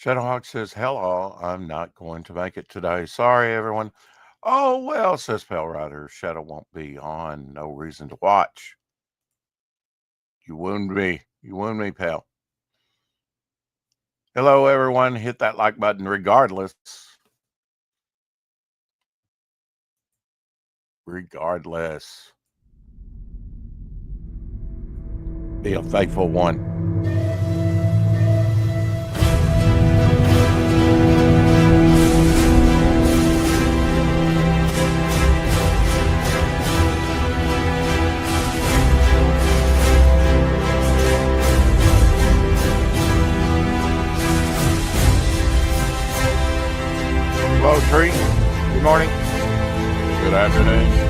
Shadowhawk says, hello, I'm not going to make it today. Sorry, everyone. Oh, well, says Pale Rider. Shadow won't be on. No reason to watch. You wound me. You wound me, pal. Hello, everyone. Hit that like button regardless. Regardless. Be a faithful one. Hello, Tree. Good morning. Good afternoon.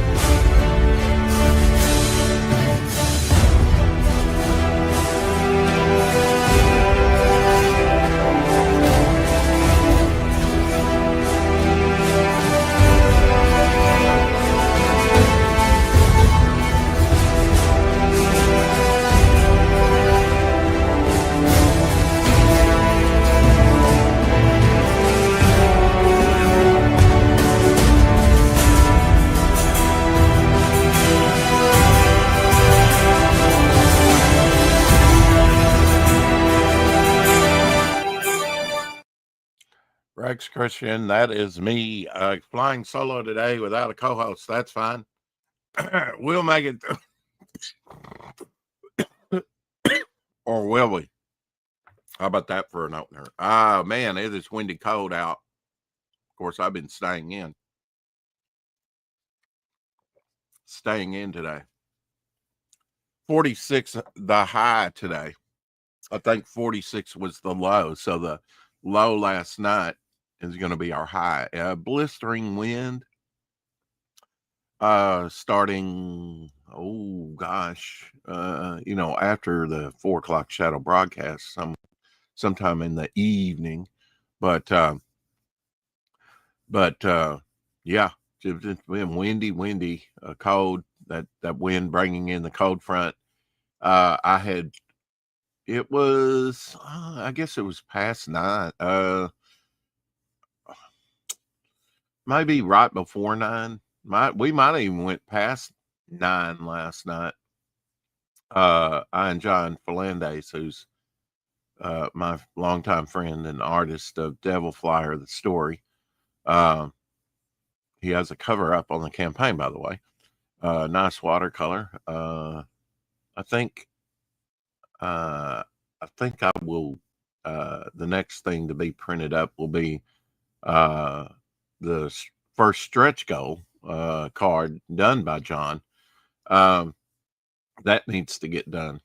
Rex Christian, that is me flying solo today without a co-host. That's fine. We'll make it through. Or will we? How about that for an opener? Ah, man, it is windy cold out. Of course, I've been staying in. Staying in today. 46 the high today. I think 46 was the low. So the low last night is going to be our high. Blistering wind. Starting, oh gosh, after the 4:00 shadow broadcast, sometime in the evening, but yeah, it's been windy, cold. That wind bringing in the cold front. It was, I guess it was past 9. Maybe right before 9. We might have even went past 9 last night. I and John Fernandez, who's my longtime friend and artist of Devil Flyer, the story. He has a cover up on the campaign, by the way. Nice watercolor. I think I will. The next thing to be printed up will be the first stretch goal card done by John. That needs to get done.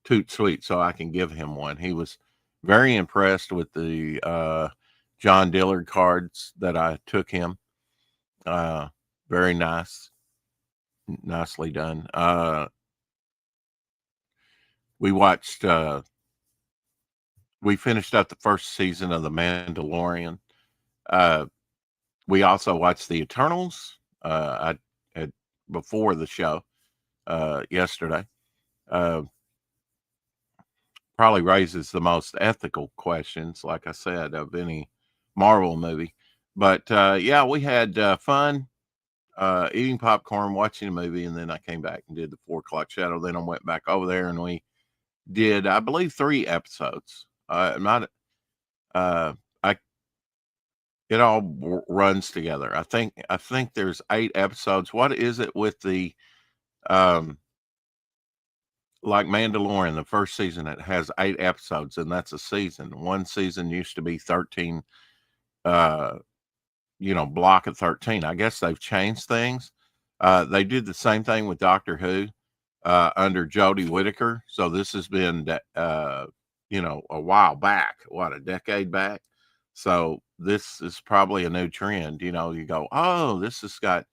Toot sweet, so I can give him one. He was very impressed with the John Dillard cards that I took him. Very nice, nicely done. We watched. We finished up the first season of The Mandalorian. We also watched The Eternals. I had before the show yesterday. Probably raises the most ethical questions, like I said, of any Marvel movie. But yeah, we had fun eating popcorn, watching a movie, and then I came back and did the 4:00 shadow. Then I went back over there and we did, I believe, 3 episodes. Not, I it all runs together. I think there's 8 episodes. What is it with the like Mandalorian, the first season, it has 8 episodes, and that's a season. One season used to be 13, block of 13. I guess they've changed things. They did the same thing with Doctor Who under Jodie Whittaker. So this has been, a while back, a decade back. So this is probably a new trend. You go, oh, this has got,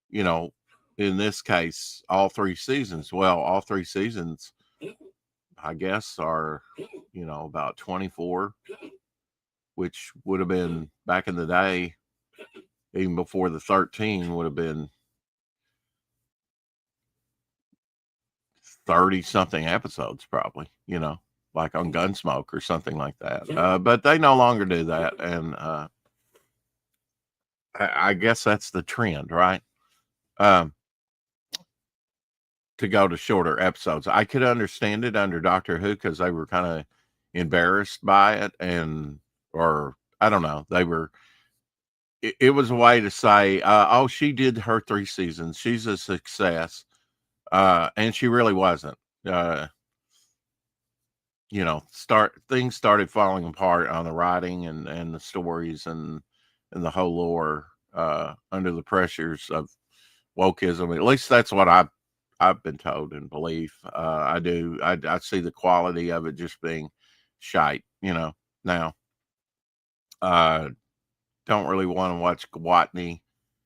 in this case, all 3 seasons. Well, all 3 seasons, I guess, are, about 24, which would have been back in the day, even before the 13, would have been 30 something episodes, probably, like on Gunsmoke or something like that. But they no longer do that, and I guess that's the trend, right? Um, to go to shorter episodes. I could understand it under Doctor Who because they were kind of embarrassed by it, or I don't know, they were. It was a way to say, "Oh, she did her 3 seasons. She's a success," and she really wasn't. Uh, things started falling apart on the writing and the stories and the whole lore under the pressures of wokeism. At least that's what I've been told and believe. I do. I see the quality of it just being shite. Now. Uh, don't really want to watch Gwatney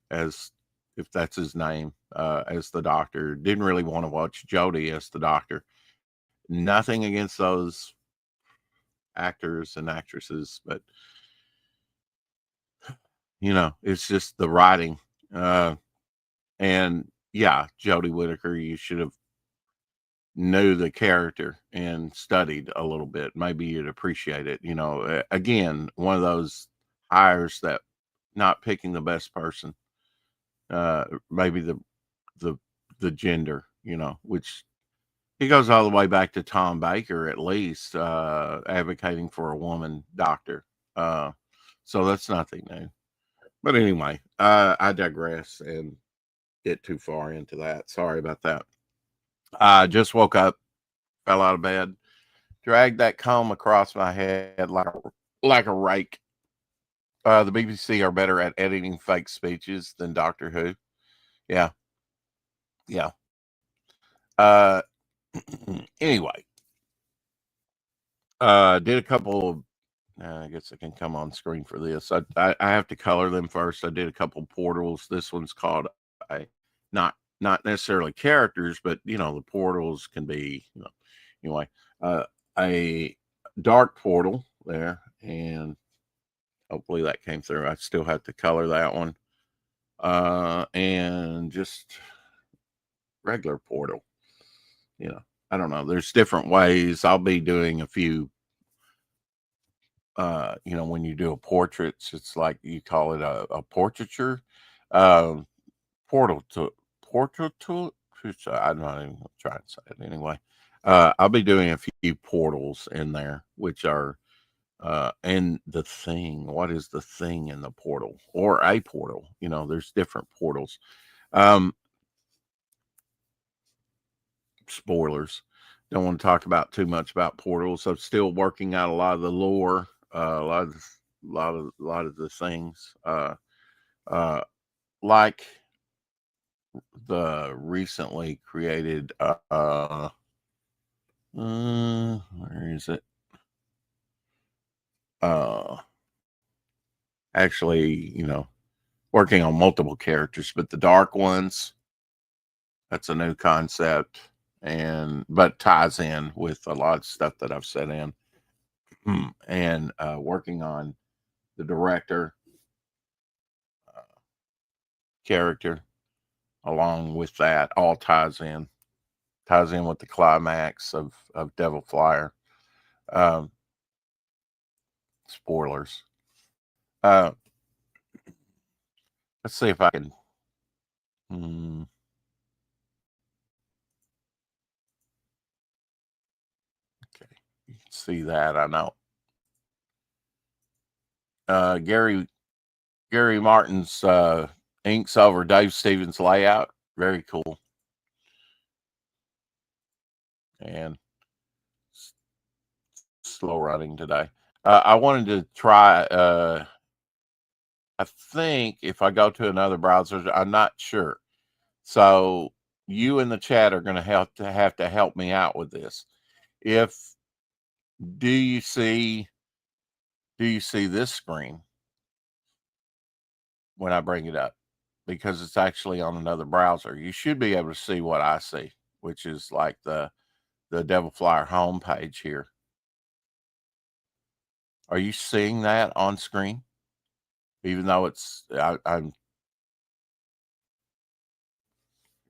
as if that's his name as the Doctor. Didn't really want to watch Jodie as the Doctor. Nothing against those actors and actresses, but it's just the writing. And yeah, Jodie Whittaker, you should have knew the character and studied a little bit. Maybe you'd appreciate it. Again, one of those hires that not picking the best person. Maybe the the gender, which he goes all the way back to Tom Baker, at least, advocating for a woman doctor. Uh, so that's nothing new. But anyway, I digress and get too far into that. Sorry about that. I just woke up, fell out of bed, dragged that comb across my head like a rake. The BBC are better at editing fake speeches than Doctor Who. Yeah, yeah. Uh, anyway, did a couple of. I guess I can come on screen for this. I have to color them first. I did a couple portals. This one's called I not necessarily characters, but the portals can be anyway. A dark portal there, and hopefully that came through. I still have to color that one. And just regular portal. I don't know. There's different ways. I'll be doing a few. When you do a portraits, it's like you call it a portraiture. Um, portal to portrait to. I'm not even trying to say it anyway. I'll be doing a few portals in there, which are and the thing. What is the thing in the portal or a portal? There's different portals. Um, Spoilers. Don't want to talk about too much about portals. I'm still working out a lot of the lore, a lot of the things, uh, like the recently created. Where is it? Uh, Actually, working on multiple characters, but the dark ones. That's a new concept, but ties in with a lot of stuff that I've set in. And working on the director character along with that all ties in with the climax of Devil Flyer. Um, Spoilers. Uh, let's see if I can. Hmm, okay, you can see that. I know. Gary Martin's inks over Dave Stevens' layout. Very cool. And slow running today. I wanted to try. I think if I go to another browser, I'm not sure. So you in the chat are going to have to help me out with this. If do you see this screen when I bring it up? Because it's actually on another browser. You should be able to see what I see, which is like the Devil Flyer homepage here. Are you seeing that on screen? Even though I'm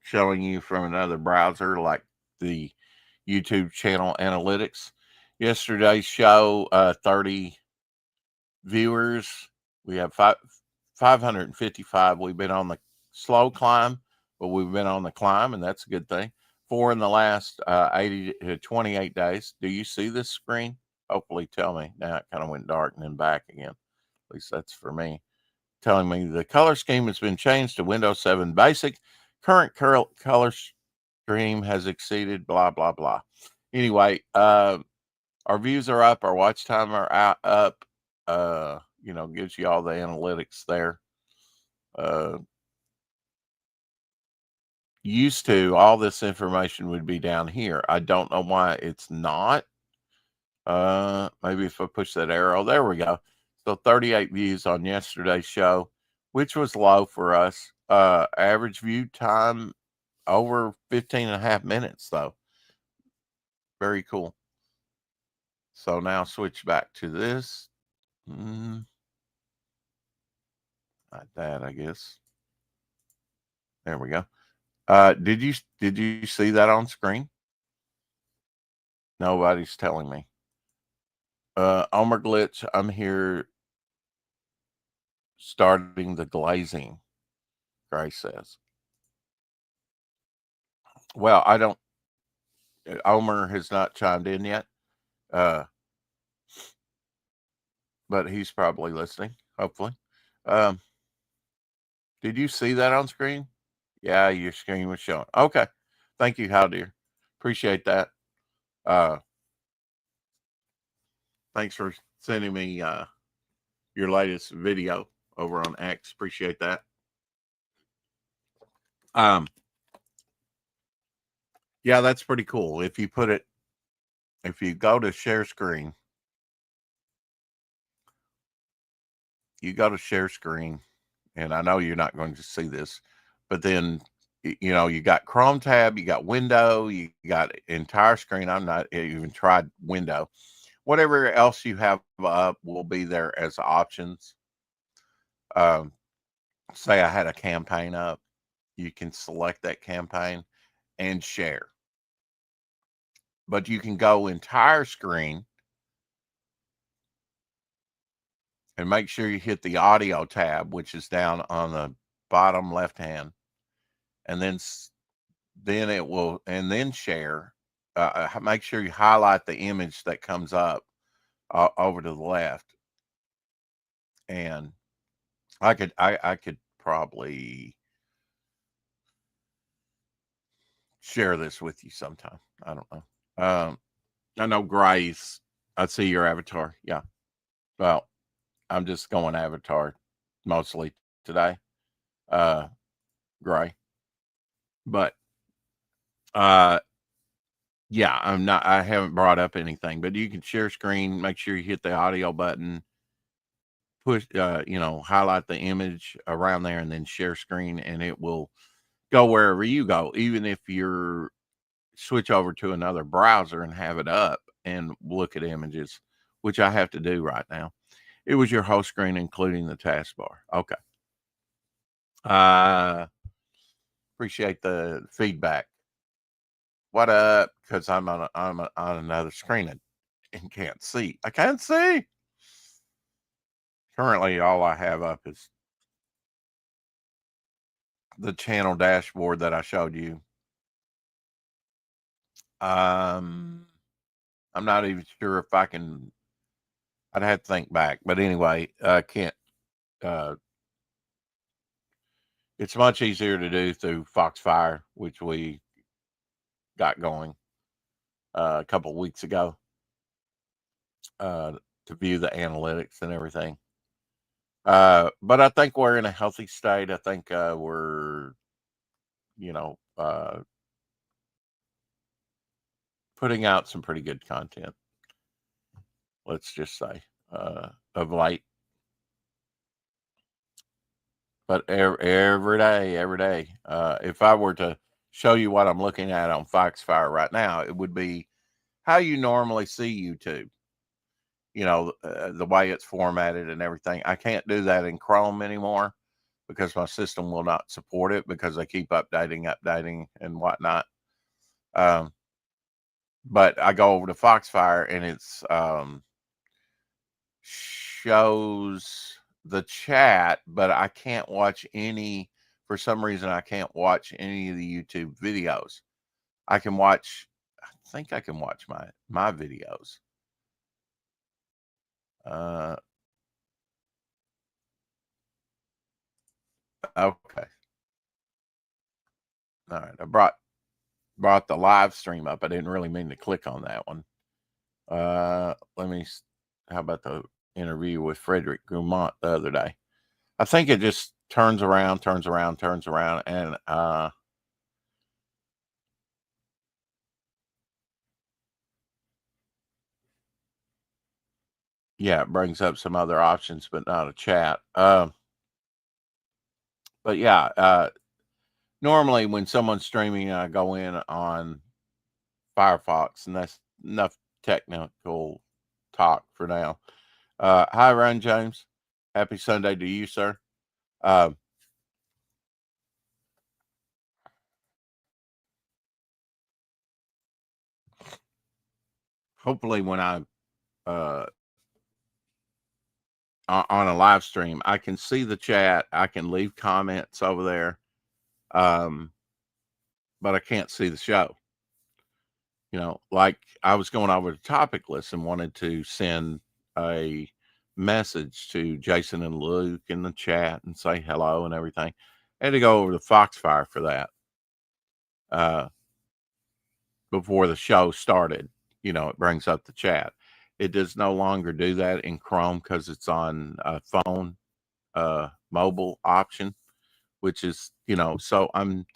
showing you from another browser, like the YouTube channel analytics. Yesterday's show, 30 viewers. We have 555. We've been on the slow climb, but we've been on the climb, and that's a good thing. 4 in the last 80 to 28 days. Do you see this screen? Hopefully, tell me. Now it kind of went dark and then back again. At least that's for me. Telling me the color scheme has been changed to Windows 7 Basic. Current color scheme has exceeded blah, blah, blah. Anyway, our views are up. Our watch time are up. Gives you all the analytics there. Used to, all this information would be down here. I don't know why it's not. Maybe if I push that arrow, there we go. So 38 views on yesterday's show, which was low for us. Average view time over 15 and a half minutes, though. Very cool. So now switch back to this. Like that, I guess. There we go. Did you see that on screen? Nobody's telling me. Omer Glitch, I'm here starting the glazing, Grace says. Well, I don't. Omer has not chimed in yet, but he's probably listening. Hopefully. Did you see that on screen? Yeah, your screen was showing. Okay. Thank you, How Dear. Appreciate that. Thanks for sending me your latest video over on X. Appreciate that. Yeah, that's pretty cool. If you go to share screen, and I know you're not going to see this, but then, you got Chrome tab, you got window, you got entire screen. I'm not even tried window. Whatever else you have up will be there as options. Say I had a campaign up, you can select that campaign and share. But you can go entire screen and make sure you hit the audio tab, which is down on the bottom left hand, and then it will, and then share. Make sure you highlight the image that comes up over to the left, and I could probably share this with you sometime. I don't know. I know Grace. I see your avatar. Yeah. Well, I'm just going avatar mostly today. Gray. But yeah, I haven't brought up anything, but you can share screen, make sure you hit the audio button, push highlight the image around there, and then share screen, and it will go wherever you go, even if you're switch over to another browser and have it up and look at images, which I have to do right now. It was your whole screen, including the taskbar. Okay. Appreciate the feedback. What up? Because I'm on another screen and can't see. I can't see. Currently, all I have up is the channel dashboard that I showed you. I'm not even sure if I can. I'd have to think back, but anyway, I can't. It's much easier to do through Foxfire, which we got going a couple of weeks ago to view the analytics and everything. But I think we're in a healthy state. I think we're, putting out some pretty good content. Let's just say of late. But every day, if I were to show you what I'm looking at on Foxfire right now, it would be how you normally see YouTube. The way it's formatted and everything. I can't do that in Chrome anymore because my system will not support it because they keep updating and whatnot. but I go over to Foxfire and it's shows the chat, but I can't watch any. For some reason, I can't watch any of the YouTube videos. I can watch. I think I can watch my videos. Okay. All right. I brought the live stream up. I didn't really mean to click on that one. Let me. How about the interview with Frederick Gumont the other day? I think it just turns around, and yeah, it brings up some other options, but not a chat. But yeah, normally when someone's streaming, I go in on Firefox, and that's enough technical talk for now. Hi, Ryan James. Happy Sunday to you, sir. Hopefully, when I on a live stream, I can see the chat. I can leave comments over there, but I can't see the show. You know, like I was going over the topic list and wanted to send a message to Jason and Luke in the chat and say hello and everything. I had to go over to Foxfire for that before the show started. You know, it brings up the chat. It does no longer do that in Chrome because it's on a phone mobile option, which is, you know, so I'm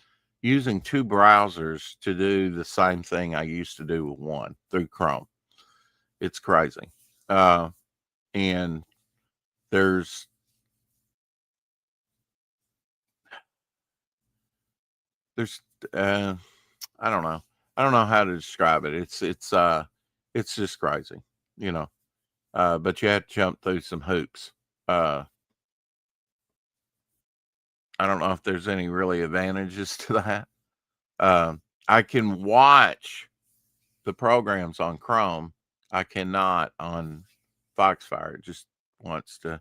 using two browsers to do the same thing I used to do with one through Chrome. It's crazy. And there's I don't know. I don't know how to describe it. It's just crazy, you know. But you have to jump through some hoops. I don't know if there's any really advantages to that. I can watch the programs on Chrome. I cannot on Foxfire. It just wants to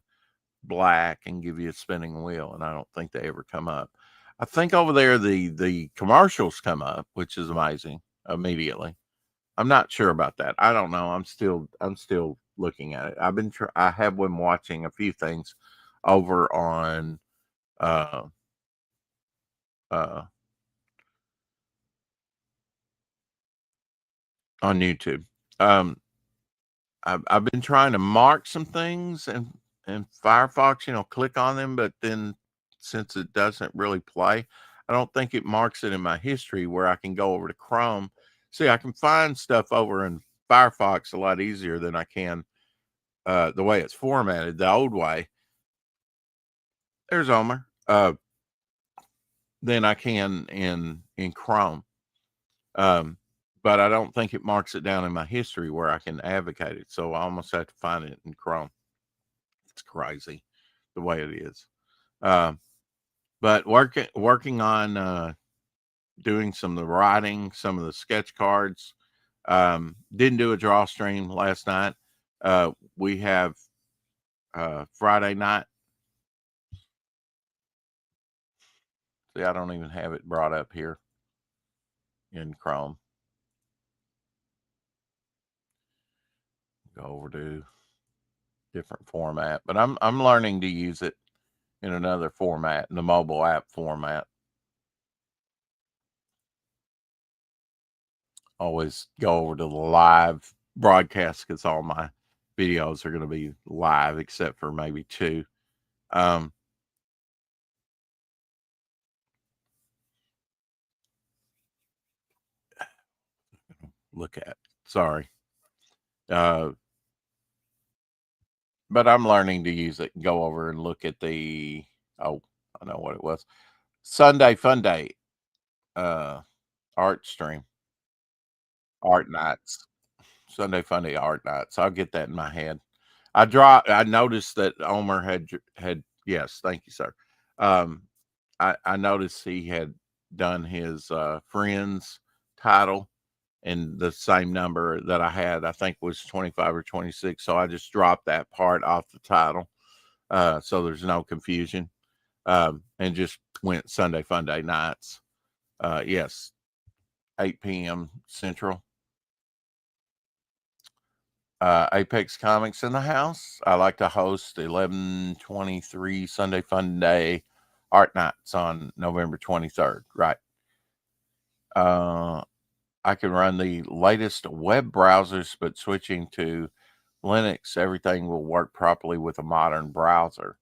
black and give you a spinning wheel, and I don't think they ever come up. I think over there the commercials come up, which is amazing immediately. I'm not sure about that. I don't know. I'm still looking at it. I have been watching a few things over uh uh on YouTube. Um I've been trying to mark some things and Firefox, you know, click on them, but then since it doesn't really play, I don't think it marks it in my history where I can go over to Chrome. See, I can find stuff over in Firefox a lot easier than I can the way it's formatted, the old way. There's Omer. Than I can in Chrome. Um, but I don't think it marks it down in my history where I can advocate it. So I almost have to find it in Chrome. It's crazy the way it is. But working on doing some of the writing, some of the sketch cards. Didn't do a draw stream last night. We have Friday night. See, I don't even have it brought up here in Chrome. Go over to different format, but I'm learning to use it in another format, in the mobile app format. Always go over to the live broadcast because all my videos are going to be live except for maybe two. Look at, sorry. But I'm learning to use it and go over and look at the, oh, I know what it was. Sunday Fun Day art stream. Art nights. Sunday Fun Day art nights. I'll get that in my head. I noticed that Omer had yes, thank you, sir. I noticed he had done his friends title and the same number that I had, I think, was 25 or 26. So I just dropped that part off the title, so there's no confusion, and just went Sunday Funday nights. Yes, 8 p.m. Central. Apex Comics in the house. I like to host 11/23 Sunday Fun Day Art Nights on November 23rd. Right. Uh, I can run the latest web browsers, but switching to Linux, everything will work properly with a modern browser.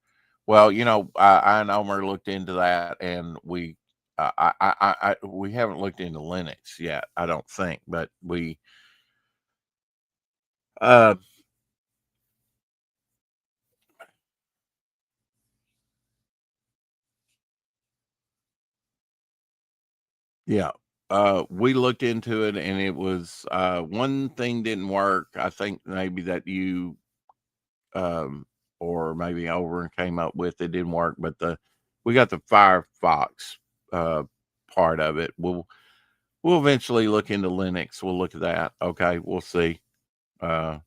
Well, I and Omer looked into that, and we haven't looked into Linux yet, I don't think, but uh, yeah, we looked into it, and it was one thing didn't work. I think maybe that you um, or maybe over and came up with it didn't work, but the we got the Firefox uh, part of it. We'll eventually look into Linux. We'll look at that. Okay, we'll see. Uh,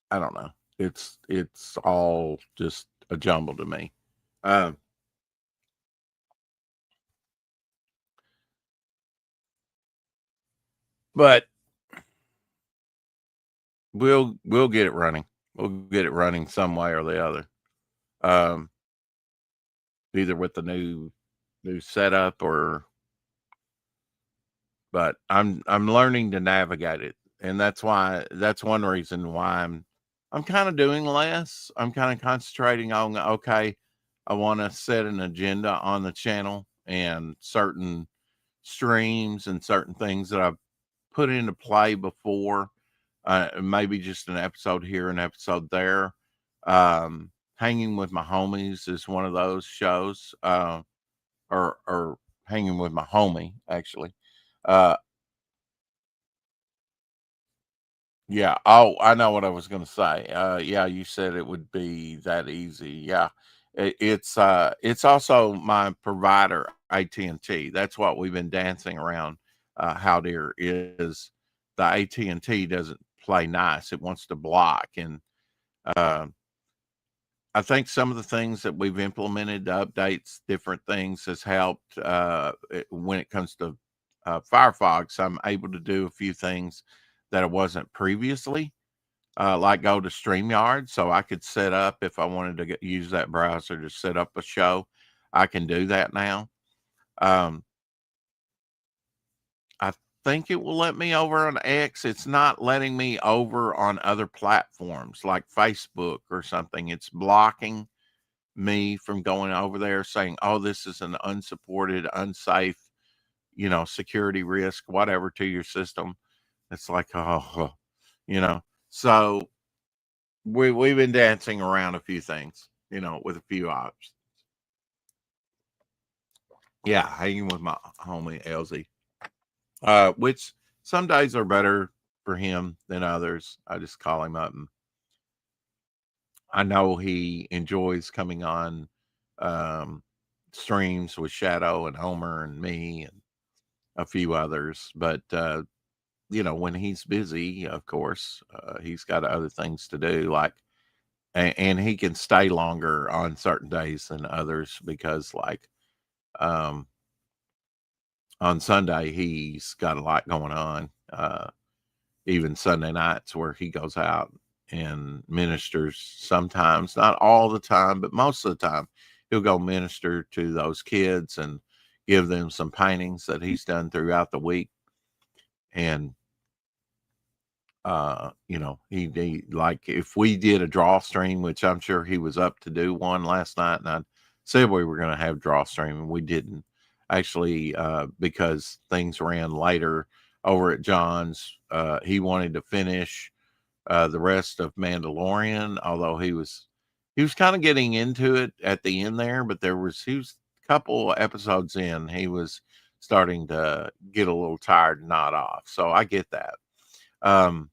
I don't know. It's all just a jumble to me. Um, but we'll get it running. We'll get it running some way or the other. Um, Either with the new setup or but I'm learning to navigate it, and that's one reason why I'm kind of doing less. I'm kind of concentrating on, okay, I want to set an agenda on the channel and certain streams and certain things that I've put into play before. Maybe just an episode here, an episode there. Hanging with my homies is one of those shows, or hanging with my homie actually. Uh, Yeah. Oh, I know what I was gonna say. Yeah, you said it would be that easy. Yeah. It's also my provider, AT&T. That's what we've been dancing around. How dear is the AT&T doesn't play nice. It wants to block. And uh, I think some of the things that we've implemented, the updates, different things has helped when it comes to Firefox. I'm able to do a few things that I wasn't previously, like go to StreamYard, so I could set up if I wanted to use that browser to set up a show. I can do that now. Um, I think it will let me over on X. It's not letting me over on other platforms like Facebook or something. It's blocking me from going over there saying, "Oh, this is an unsupported, unsafe, security risk, whatever to your system." It's like, oh, you know. So we've been dancing around a few things, with a few options. Yeah, hanging with my homie LZ, which some days are better for him than others. I just call him up, and I know he enjoys coming on um, streams with Shadow and Homer and me and a few others. But when he's busy, of course, he's got other things to do, like and he can stay longer on certain days than others because, like, um, on Sunday, he's got a lot going on. Even Sunday nights where he goes out and ministers sometimes, not all the time, but most of the time, he'll go minister to those kids and give them some paintings that he's done throughout the week. And, he like if we did a draw stream, which I'm sure he was up to do one last night, and I said we were going to have draw stream, and we didn't actually, because things ran later over at John's. He wanted to finish the rest of Mandalorian, although he was kind of getting into it at the end there, but he was a couple episodes in, he was starting to get a little tired and nod off. So I get that. Um,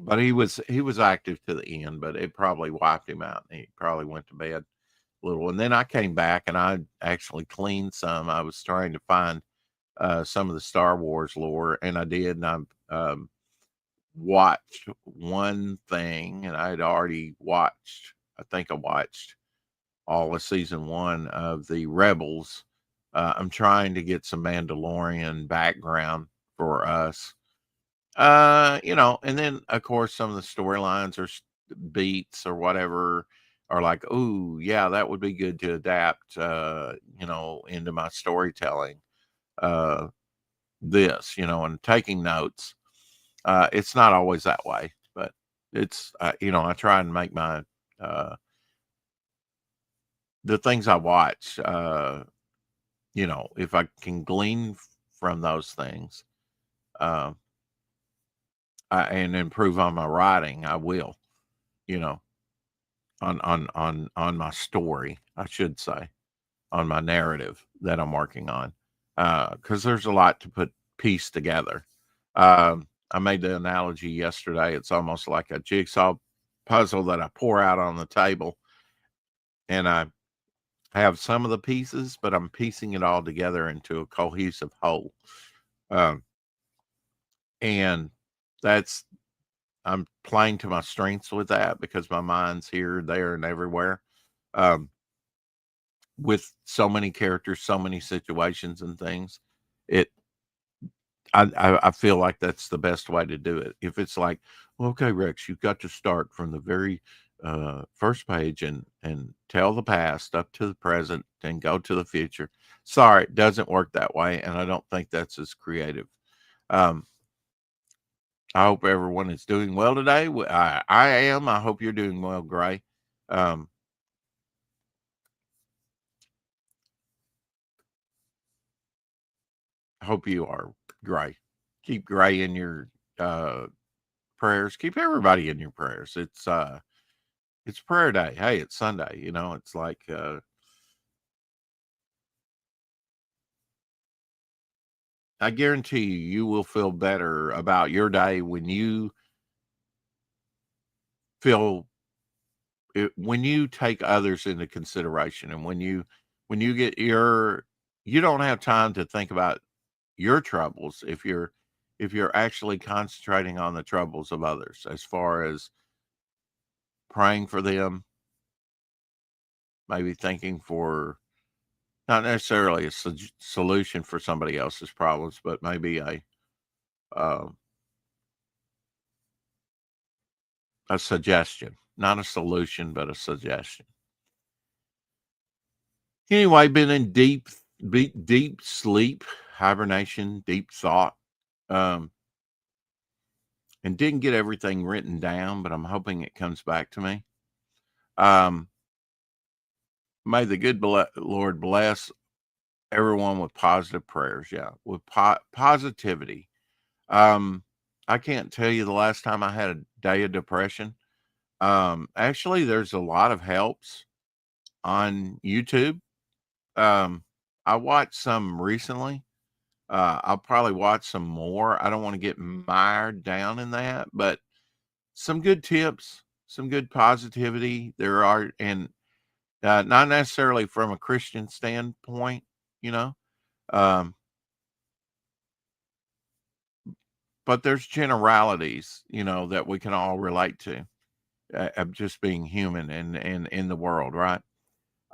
but he was active to the end, but it probably wiped him out, and he probably went to bed. little. And then I came back and I actually cleaned some. I was trying to find some of the Star Wars lore, and I did. And I watched one thing, and I had already watched. I think I watched all of season one of the Rebels. I'm trying to get some Mandalorian background for us. And then of course some of the storylines or beats or whatever are like, oh yeah, that would be good to adapt, into my storytelling. Uh, and taking notes. It's not always that way, but it's I try and make my uh, the things I watch. If I can glean from those things, uh, and improve on my writing, I will. You know, on my story, I should say, on my narrative that I'm working on, because there's a lot to put piece together. I made the analogy yesterday. It's almost like a jigsaw puzzle that I pour out on the table, and I have some of the pieces, but I'm piecing it all together into a cohesive whole. Um, and that's I'm playing to my strengths with that because my mind's here, there, and everywhere. Um, with so many characters, so many situations and things, it I feel like that's the best way to do it. If it's like, well, okay, Rex, you've got to start from the very first page and tell the past up to the present and go to the future. Sorry, it doesn't work that way, and I don't think that's as creative. Um, I hope everyone is doing well today. I am. I hope you're doing well, Gray. Um, I hope you are, Gray. Keep Gray in your uh, prayers. Keep everybody in your prayers. It's prayer day. Hey, it's Sunday. It's like I guarantee you will feel better about your day when you feel when you take others into consideration, and when you get you don't have time to think about your troubles if you're actually concentrating on the troubles of others, as far as praying for them, maybe thinking for not necessarily a solution for somebody else's problems, but maybe um, a suggestion, not a solution, but a suggestion. Anyway, been in deep sleep, hibernation, deep thought, um, and didn't get everything written down, but I'm hoping it comes back to me. Um, may the good Lord bless everyone with positive prayers. Yeah, with positivity. Um, I can't tell you the last time I had a day of depression. Actually, there's a lot of helps on YouTube. Um, I watched some recently. I'll probably watch some more. I don't want to get mired down in that, but some good tips, some good positivity there are, and not necessarily from a Christian standpoint, you know, um, but there's generalities, that we can all relate to, of just being human and in the world, right?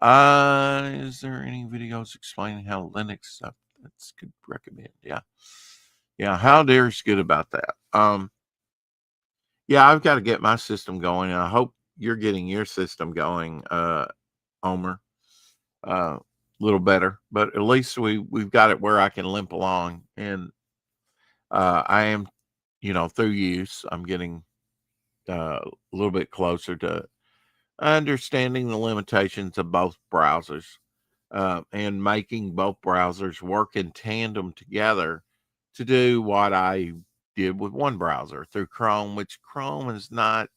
Is there any videos explaining how Linux stuff that's could recommend? Yeah. Yeah, how dare's good about that. Yeah, I've got to get my system going, and I hope you're getting your system going, Homer, a little better. But at least we've got it where I can limp along, and I am, through use, I'm getting a little bit closer to understanding the limitations of both browsers, and making both browsers work in tandem together to do what I did with one browser through Chrome, which Chrome is not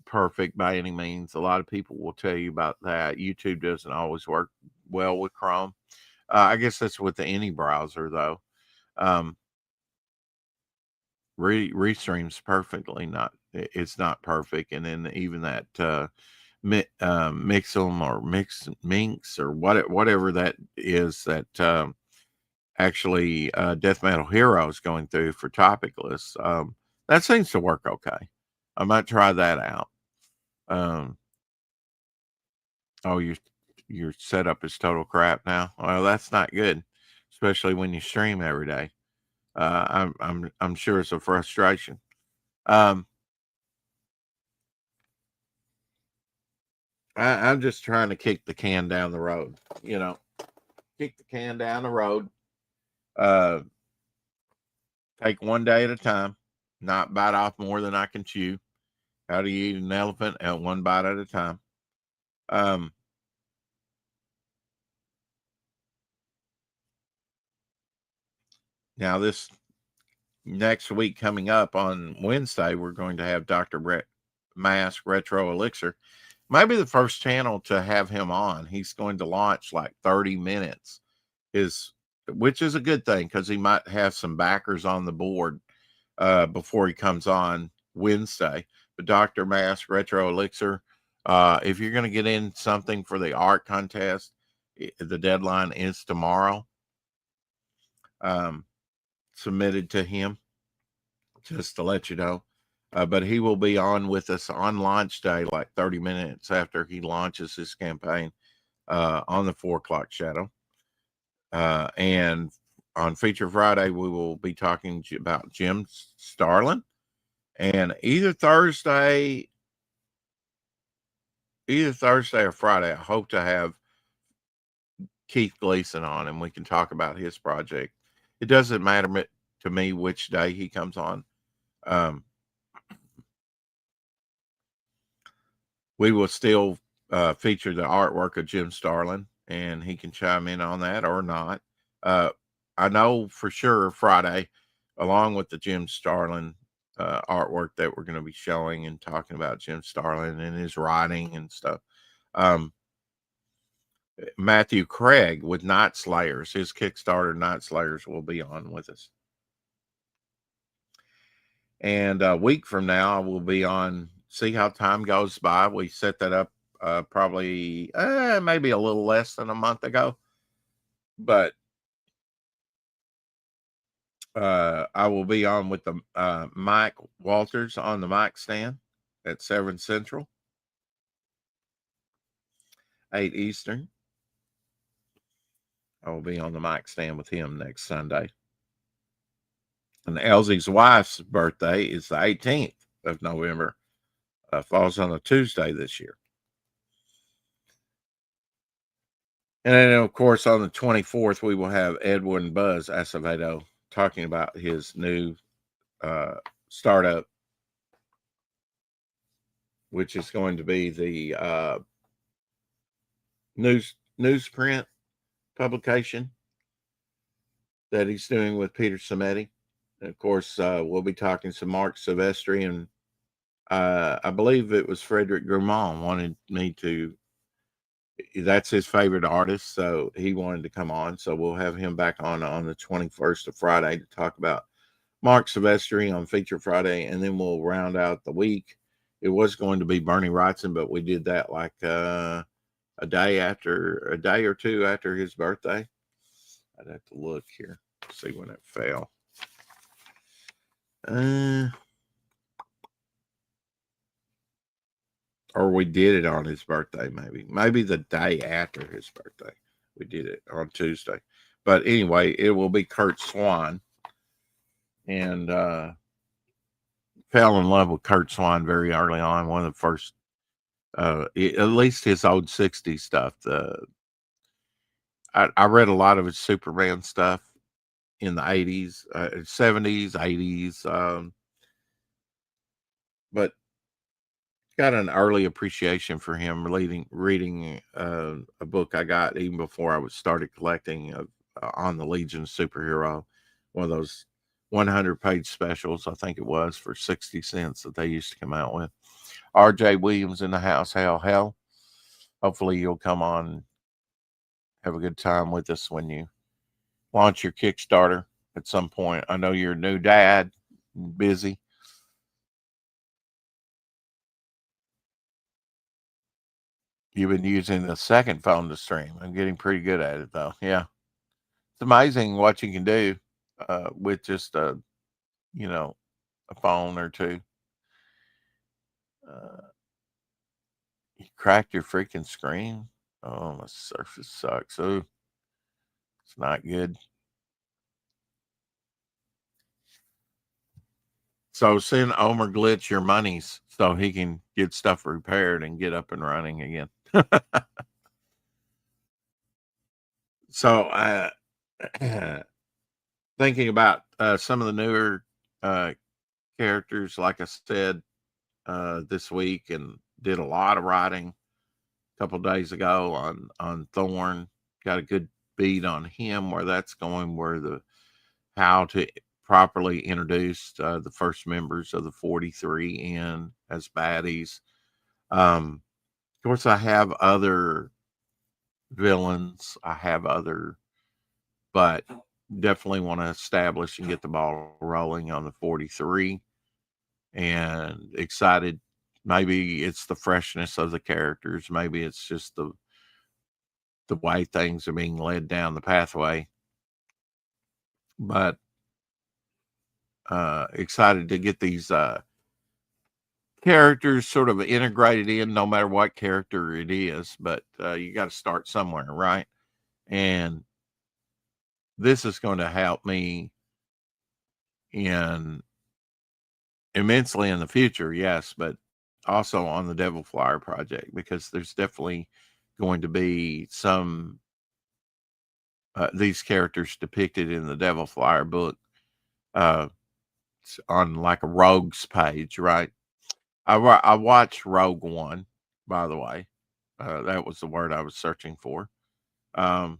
perfect by any means. A lot of people will tell you about that. YouTube doesn't always work well with Chrome. I guess that's with any browser, though. Um, restreams perfectly. Not it's not perfect, and then even that Mixum or Minx or whatever that is that actually Death Metal Hero is going through for Topicless. That seems to work okay. I might try that out. Oh, your setup is total crap now. Well, that's not good, especially when you stream every day. I'm sure it's a frustration. I'm just trying to kick the can down the road. Kick the can down the road. Uh, Take one day at a time. Not bite off more than I can chew. How do you eat an elephant? At one bite at a time. Um, Now this next week coming up on Wednesday, we're going to have Dr. Brett Mask Retro Elixir. Maybe the first channel to have him on. He's going to launch like 30 minutes, which is a good thing because he might have some backers on the board before he comes on Wednesday. But Dr. Mask Retro Elixir, if you're going to get in something for the art contest, the deadline is tomorrow. Submitted to him, just to let you know. But he will be on with us on launch day, like 30 minutes after he launches his campaign on the 4 o'clock shadow. And on Feature Friday, we will be talking about Jim Starlin. And either Thursday or Friday, I hope to have Keith Gleason on and we can talk about his project. It doesn't matter to me which day he comes on. We will still feature the artwork of Jim Starlin, and he can chime in on that or not. I know for sure Friday, along with the Jim Starlin artwork that we're going to be showing and talking about Jim Starlin and his writing and stuff. Matthew Craig with Night Slayers, his Kickstarter Night Slayers, will be on with us. And a week from now, we'll be on See How Time Goes By. We set that up probably maybe a little less than a month ago. But I will be on with the Mike Walters on the mic stand at 7 Central, 8 Eastern. I will be on the mic stand with him next Sunday. And Elsie's wife's birthday is the 18th of November. Falls on a Tuesday this year. And then, of course, on the 24th, we will have Edwin Buzz Acevedo talking about his new startup, which is going to be the newsprint publication that he's doing with Peter Samedi. And of course, we'll be talking to Mark Silvestri, and I believe it was Frederick Grummond wanted me to. That's his favorite artist, so he wanted to come on. So we'll have him back on the 21st of Friday to talk about Mark Silvestri on Feature Friday, and then we'll round out the week. It was going to be Bernie Wrightson, but we did that like a day or two after his birthday. I'd have to look here, see when it fell. Or we did it on his birthday, maybe the day after his birthday. We did it on Tuesday. But anyway, it will be Kurt Swan. And fell in love with Kurt Swan very early on. One of the first, at least his old 60s stuff. I read a lot of his Superman stuff in the 80s, 70s, 80s. But got an early appreciation for him reading a book I got even before I started collecting on the Legion superhero, one of those 100-page specials, I think it was, for 60 cents that they used to come out with. RJ Williams in the house. Hell. Hopefully you'll come on and have a good time with us when you launch your Kickstarter at some point. I know you're a new dad, busy. You've been using the second phone to stream. I'm getting pretty good at it though. Yeah. It's amazing what you can do with just you know, a phone or two. Uh, you cracked your freaking screen. Oh, my Surface sucks. Oh, it's not good. So send Omer Glitch your monies so he can get stuff repaired and get up and running again. So, thinking about some of the newer uh, characters, like I said this week, and did a lot of writing a couple days ago on Thorn. Got a good beat on him, where that's going, where the how to properly introduce the first members of the 43 in as baddies. Of course, I have other villains. I have other, but definitely want to establish and get the ball rolling on the 43. And excited. Maybe it's the freshness of the characters. Maybe it's just the way things are being led down the pathway. But excited to get these characters sort of integrated in, no matter what character it is. But you got to start somewhere, right? And this is going to help me in immensely in the future, yes, but also on the Devil Flyer project, because there's definitely going to be some these characters depicted in the Devil Flyer book uh, on like a rogues page, right? I watched Rogue One, by the way. That was the word I was searching for, um,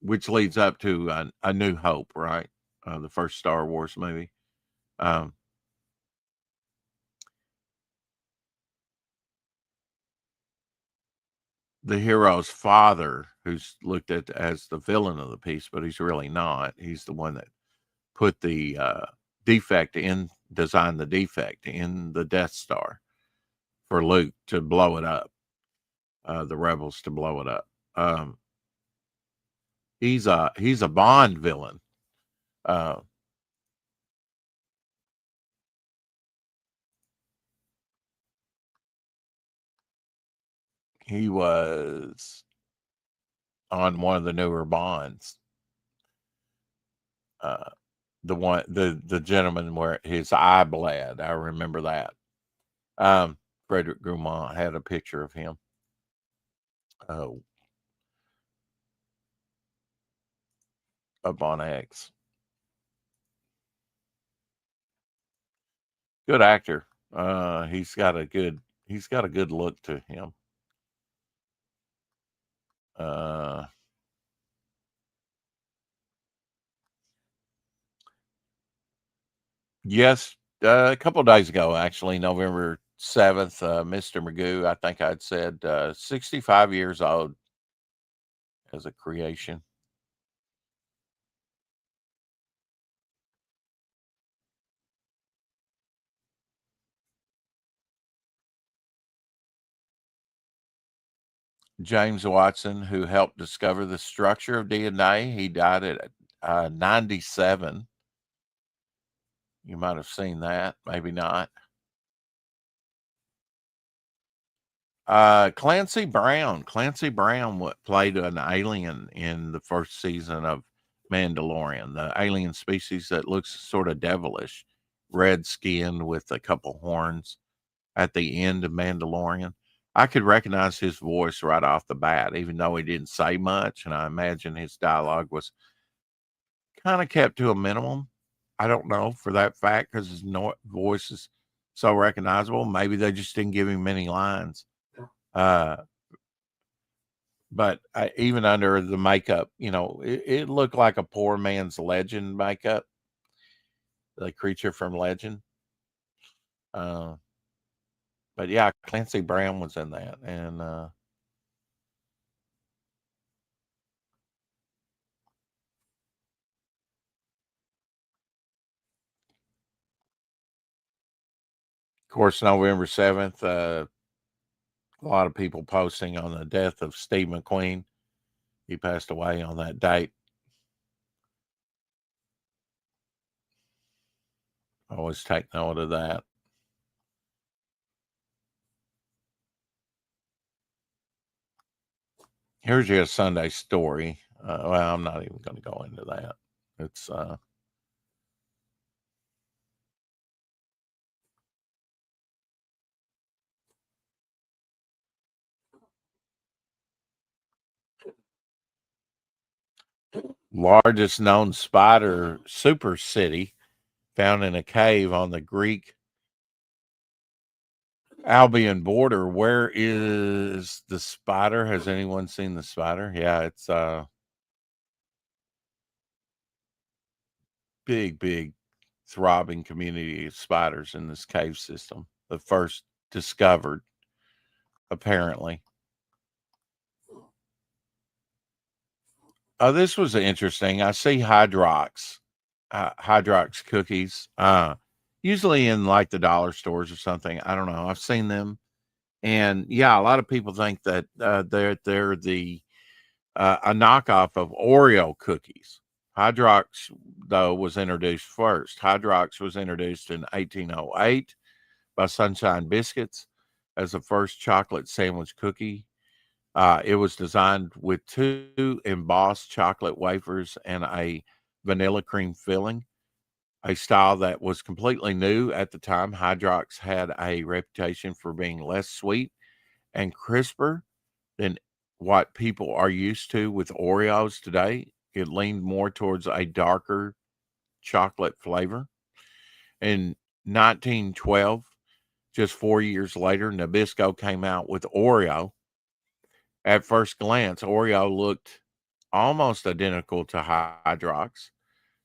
which leads up to A New Hope, right? The first Star Wars movie. Um, the hero's father, who's looked at as the villain of the piece, but he's really not. He's the one that put the defect in, designed the defect in the Death Star for Luke to blow it up, the rebels to blow it up. Um, he's a Bond villain. Uh, he was on one of the newer Bonds. Uh, the gentleman where his eye bled. I remember that. Frederick Grumont had a picture of him. Uh, up on X. Good actor. He's got a good look to him. Uh, yes, a couple of days ago, actually, November 7th, Mr. Magoo, I think I'd said 65 years old as a creation. James Watson, who helped discover the structure of DNA, he died at 97. You might have seen that, maybe not. Clancy Brown. Clancy Brown played an alien in the first season of Mandalorian, the alien species that looks sort of devilish, red skinned with a couple horns at the end of Mandalorian. I could recognize his voice right off the bat, even though he didn't say much, and I imagine his dialogue was kind of kept to a minimum. I don't know for that fact because his voice is so recognizable. Maybe they just didn't give him many lines. Uh, but even under the makeup, it looked like a poor man's Legend makeup, the creature from Legend. Uh, but yeah, Clancy Brown was in that, and of course, November 7th, a lot of people posting on the death of Steve McQueen. He passed away on that date. Always take note of that. Here's your Sunday story. Well, I'm not even going to go into that. It's largest known spider super city found in a cave on the Greek Albion border. Where is the spider? Has anyone seen the spider? Yeah, it's big throbbing community of spiders in this cave system. The first discovered, apparently. Oh, this was interesting. I see Hydrox cookies, usually in like the dollar stores or something. I don't know. I've seen them, and yeah, a lot of people think that they're the a knockoff of Oreo cookies. Hydrox, though, was introduced first. Hydrox was introduced in 1808 by Sunshine Biscuits as the first chocolate sandwich cookie. It was designed with 2 embossed chocolate wafers and a vanilla cream filling, a style that was completely new at the time. Hydrox had a reputation for being less sweet and crisper than what people are used to with Oreos today. It leaned more towards a darker chocolate flavor. In 1912, just 4 years later, Nabisco came out with Oreo. At first glance, Oreo looked almost identical to Hydrox,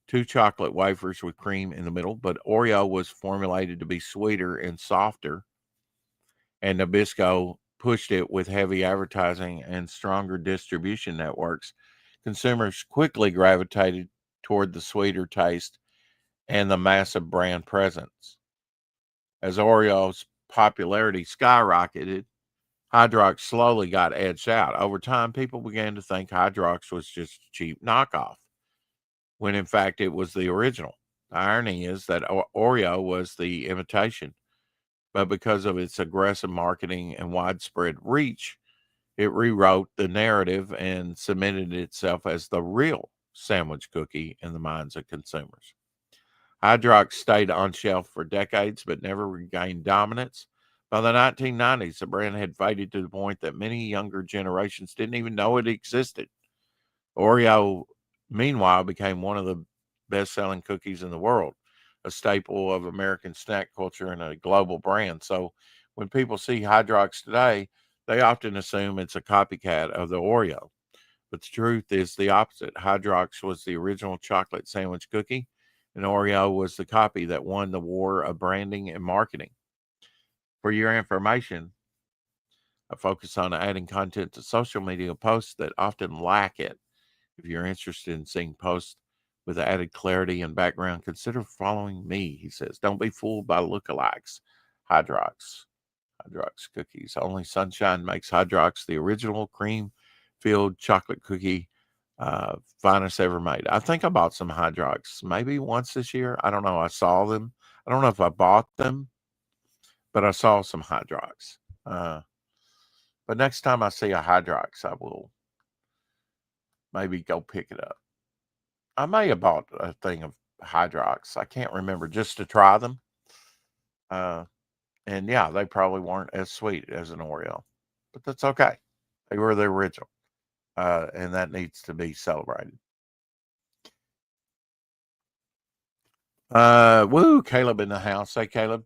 2 chocolate wafers with cream in the middle, but Oreo was formulated to be sweeter and softer, and Nabisco pushed it with heavy advertising and stronger distribution networks. Consumers quickly gravitated toward the sweeter taste and the massive brand presence. As Oreo's popularity skyrocketed, Hydrox slowly got edged out. Over time, people began to think Hydrox was just a cheap knockoff, when in fact it was the original. The irony is that Oreo was the imitation, but because of its aggressive marketing and widespread reach, it rewrote the narrative and cemented itself as the real sandwich cookie in the minds of consumers. Hydrox stayed on shelf for decades but never regained dominance. By the 1990s, the brand had faded to the point that many younger generations didn't even know it existed. Oreo, meanwhile, became one of the best selling cookies in the world, a staple of American snack culture and a global brand. So when people see Hydrox today, they often assume it's a copycat of the Oreo. But the truth is the opposite. Hydrox was the original chocolate sandwich cookie, and Oreo was the copy that won the war of branding and marketing. For your information, I focus on adding content to social media posts that often lack it. If you're interested in seeing posts with added clarity and background, consider following me, he says. Don't be fooled by lookalikes. Hydrox. Hydrox cookies. Only Sunshine makes Hydrox the original cream filled chocolate cookie, finest ever made. I think I bought some Hydrox maybe once this year. I don't know. I saw them. I don't know if I bought them, but I saw some Hydrox. But next time I see a Hydrox, I will maybe go pick it up. I may have bought a thing of Hydrox. I can't remember, just to try them. And yeah, they probably weren't as sweet as an Oreo, but that's okay. They were the original, and that needs to be celebrated. Woo, Caleb in the house. Hey, Caleb.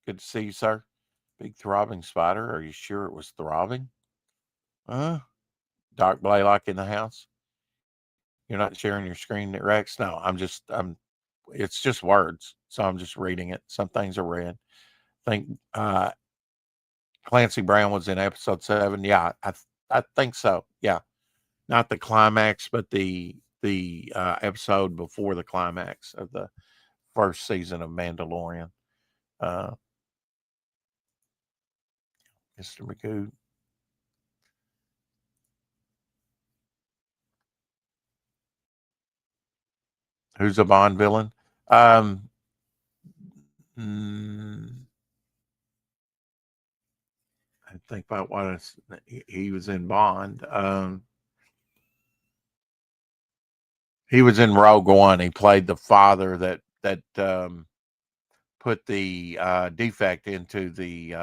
Good to see you, sir. Big throbbing spider. Are you sure it was throbbing? Doc Blaylock in the house. You're not sharing your screen, Rex? No, it's just words. So I'm just reading it. Some things are read. I think Clancy Brown was in episode 7. Yeah, I think so. Yeah. Not the climax, but the episode before the climax of the first season of Mandalorian. Mr. Magoo. Who's a Bond villain? Um, mm, I think about he was in Bond. He was in Rogue One. He played the father that put the defect into the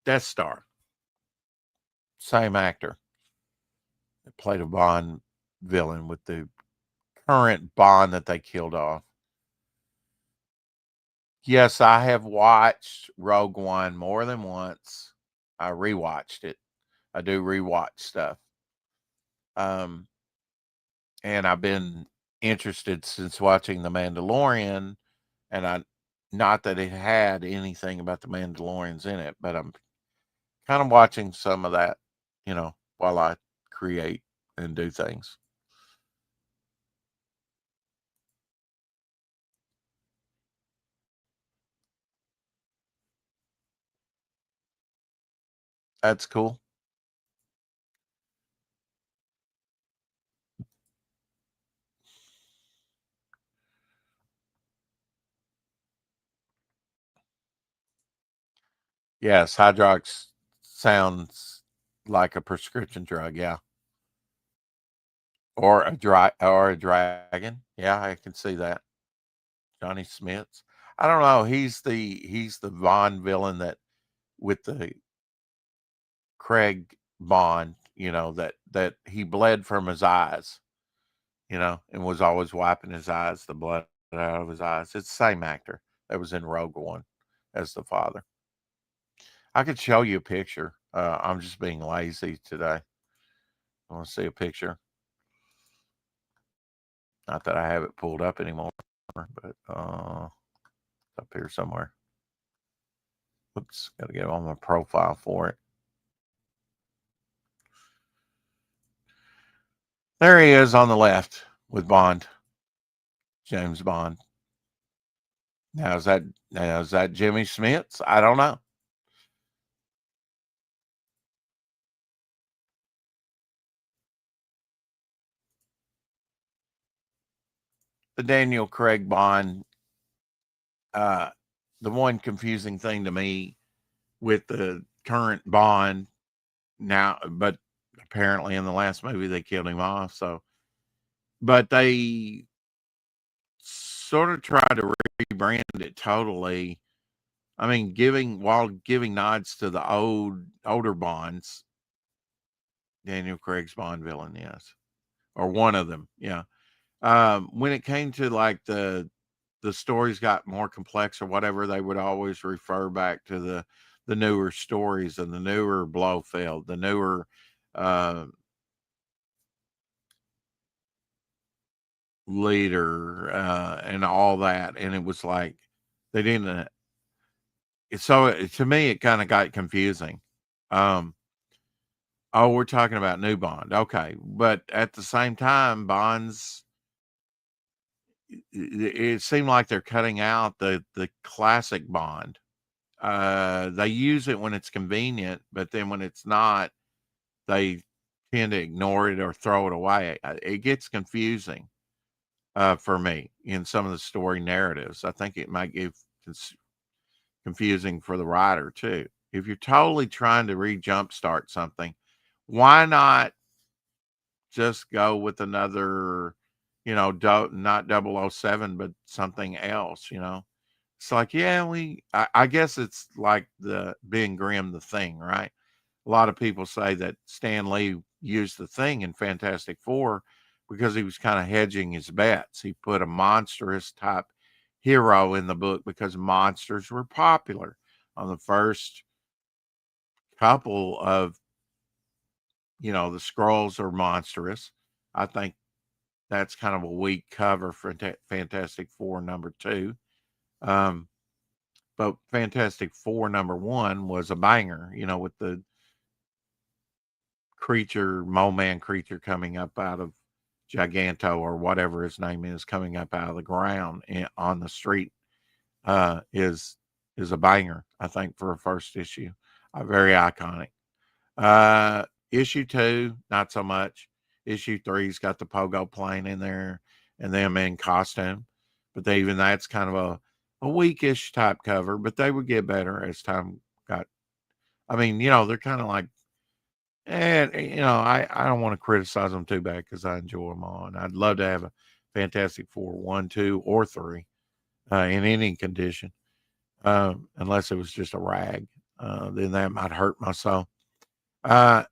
Death Star. Same actor that played a Bond villain with the current Bond that they killed off. Yes, I have watched Rogue One more than once. I rewatched it. I do rewatch stuff. Um, and I've been interested since watching The Mandalorian, and I not that it had anything about the Mandalorians in it, but I'm kind of watching some of that, while I create and do things. That's cool. Yes, Hydrox sounds like a prescription drug, yeah. Or a dragon. Yeah, I can see that. Johnny Smiths. I don't know. He's the Bond villain that with the Craig Bond, that he bled from his eyes, and was always wiping his eyes, the blood out of his eyes. It's the same actor that was in Rogue One as the father. I could show you a picture. I'm just being lazy today. I want to see a picture. Not that I have it pulled up anymore, but up here somewhere. Oops, got to get on my profile for it. There he is on the left with Bond, James Bond. Now is that Jimmy Smits? I don't know. The Daniel Craig Bond. Uh, the one confusing thing to me with the current Bond now, but apparently in the last movie they killed him off. So, but they sort of tried to rebrand it totally. I mean, while giving nods to the older Bonds, Daniel Craig's Bond villain, yes, or one of them, yeah. When it came to like the stories got more complex or whatever, they would always refer back to the newer stories and the newer Blofeld, the newer uh, leader, and all that. And it was like they didn't. To me, it kind of got confusing. Um, oh, we're talking about new Bond, okay, but at the same time, Bonds. It seemed like they're cutting out the classic Bond. They use it when it's convenient, but then when it's not, they tend to ignore it or throw it away. It gets confusing for me in some of the story narratives. I think it might get confusing for the writer too. If you're totally trying to jumpstart something, why not just go with another, not 007, but something else, It's like, yeah, I guess it's like the being grim, the Thing, right? A lot of people say that Stan Lee used the Thing in Fantastic Four because he was kind of hedging his bets. He put a monstrous type hero in the book because monsters were popular on the first couple of, the scrolls are monstrous. I think that's kind of a weak cover for Fantastic Four number 2. Um, but Fantastic Four number 1 was a banger, with the creature, Mole Man creature coming up out of Giganto or whatever his name is coming up out of the ground on the street is a banger, I think, for a first issue. Very iconic. Issue 2, not so much. Issue 3's got the pogo plane in there and them in costume. But even that's kind of a weakish type cover, but they would get better as time got. I mean, they're kind of like, and I don't want to criticize them too bad because I enjoy them all, and I'd love to have a Fantastic Four 1, 2, or 3 in any condition, unless it was just a rag. Then that might hurt my soul. Yeah,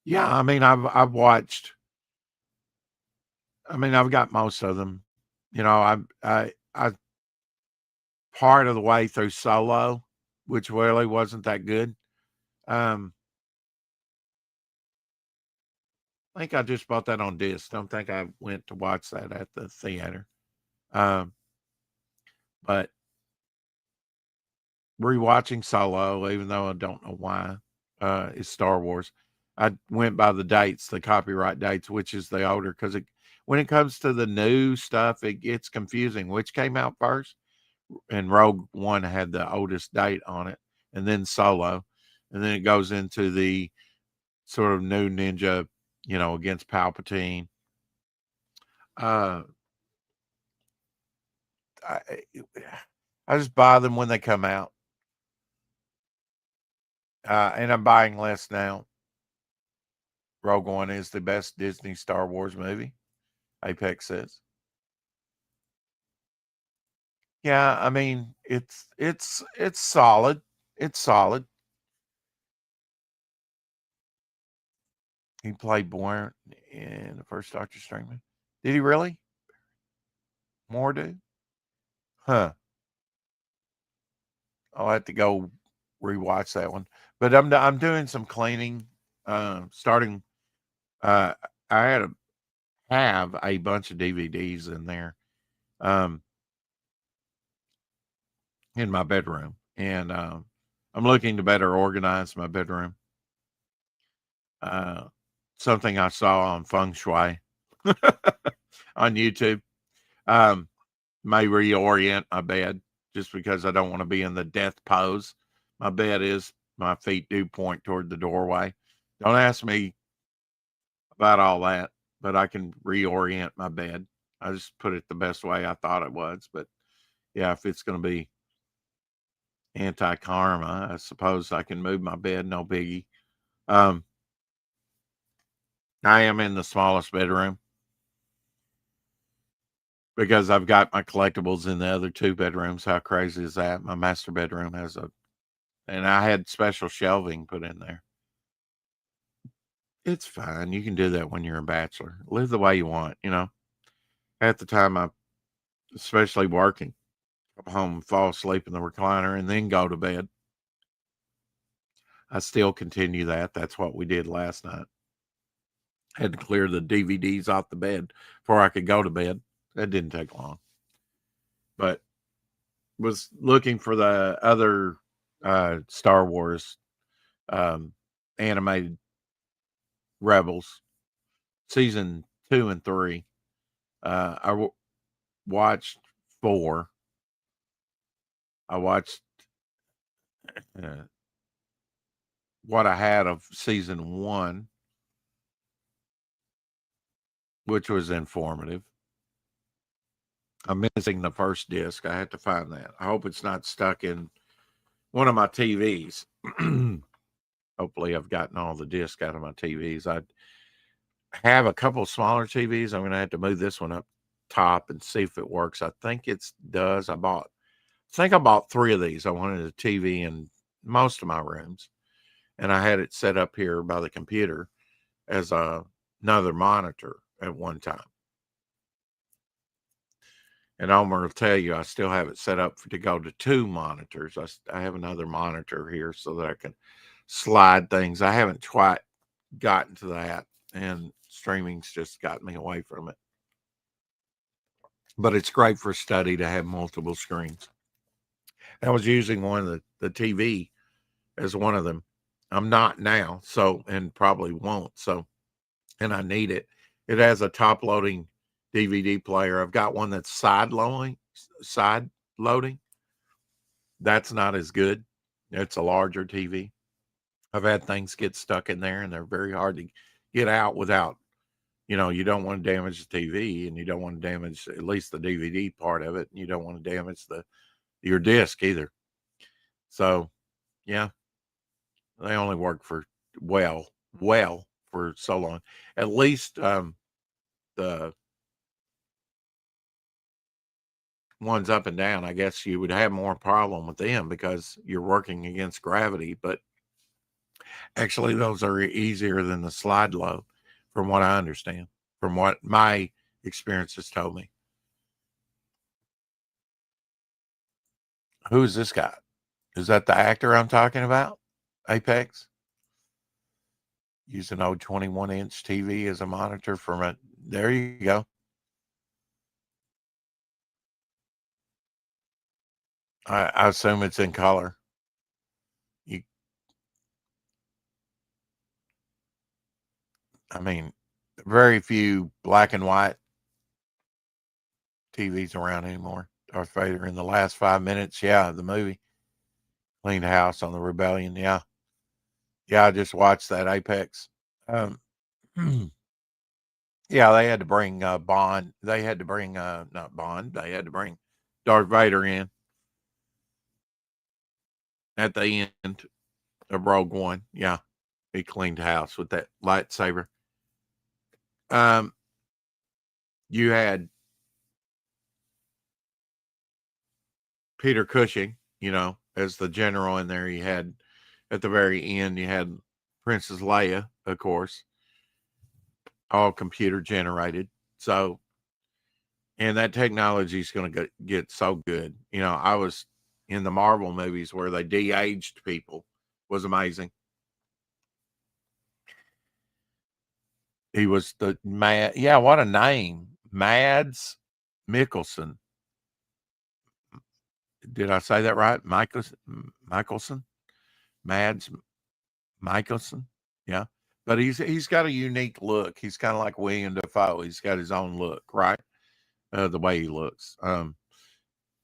I mean, I've watched. I mean, I've got most of them. I part of the way through Solo, which really wasn't that good. I think I just bought that on disc. Don't think I went to watch that at the theater. But rewatching Solo, even though I don't know why, is Star Wars. I went by the dates, the copyright dates, which is the older, because when it comes to the new stuff, it gets confusing. Which came out first? And Rogue One had the oldest date on it, and then Solo, and then it goes into the sort of new ninja, against Palpatine. I just buy them when they come out. And I'm buying less now. Rogue One is the best Disney Star Wars movie, Apex says. Yeah, I mean, it's solid. It's solid. He played Bourne in the first Doctor Strange movie. Did he really? Mordo? Huh. I'll have to go rewatch that one. But I'm doing some cleaning. Starting. I have a bunch of DVDs in there, in my bedroom, and I'm looking to better organize my bedroom. Something I saw on Feng Shui on YouTube. May reorient my bed just because I don't want to be in the death pose. My feet do point toward the doorway. Don't ask me about all that, but I can reorient my bed. I just put it the best way I thought it was. But yeah, if it's going to be anti-karma, I suppose I can move my bed. No biggie. I am in the smallest bedroom because I've got my collectibles in the other 2 bedrooms. How crazy is that? My master bedroom and I had special shelving put in there. It's fine. You can do that when you're a bachelor. Live the way you want, At the time, especially working, come home, fall asleep in the recliner, and then go to bed. I still continue that. That's what we did last night. Had to clear the DVDs off the bed before I could go to bed. That didn't take long. But was looking for the other Star Wars animated Rebels season 2 and 3. I watched 4. I watched what I had of season 1, which was informative. I'm missing the first disc. I have to find that. I hope it's not stuck in one of my TVs. Hopefully I've gotten all the discs out of my TVs. I have a couple smaller TVs. I'm going to have to move this one up top and see if it works. I think it does. I think I bought 3 of these. I wanted a TV in most of my rooms, and I had it set up here by the computer as another monitor at one time. And I'm going to tell you, I still have it set up to go to 2 monitors. I have another monitor here so that I can slide things. I haven't quite gotten to that, and streaming's just got me away from it. But it's great for study to have multiple screens. I was using one of the TV as one of them. I'm not now, and probably won't. So and I need it. It has a top loading DVD player. I've got one that's side loading. That's not as good. It's a larger TV. I've had things get stuck in there, and they're very hard to get out without, you don't want to damage the TV, and you don't want to damage at least the DVD part of it, and you don't want to damage your disc either. So, yeah, they only work for well for so long. At least the ones up and down, I guess you would have more problem with them because you're working against gravity. But actually, those are easier than the slide load, from what I understand, from what my experience has told me. Who's this guy? Is that the actor I'm talking about? Apex? Use an old 21-inch TV as a monitor from it. There you go. I assume it's in color. I mean, very few black and white TVs around anymore. Darth Vader in the last 5 minutes. Yeah, the movie. Cleaned house on the Rebellion. Yeah. Yeah, I just watched that Apex. Yeah, they had to bring Bond. They had to bring not Bond. They had to bring Darth Vader in at the end of Rogue One. Yeah, he cleaned house with that lightsaber. You had Peter Cushing, as the general in there. You had at the very end, you had Princess Leia, of course, all computer generated. So, and that technology is going to get so good. I was in the Marvel movies where they de-aged people, was amazing. He was the yeah, what a name. Mads Mikkelsen. Did I say that right? Michelson? Mads Michelson? Yeah. But he's got a unique look. He's kind of like William Dafoe. He's got his own look, right? The way he looks.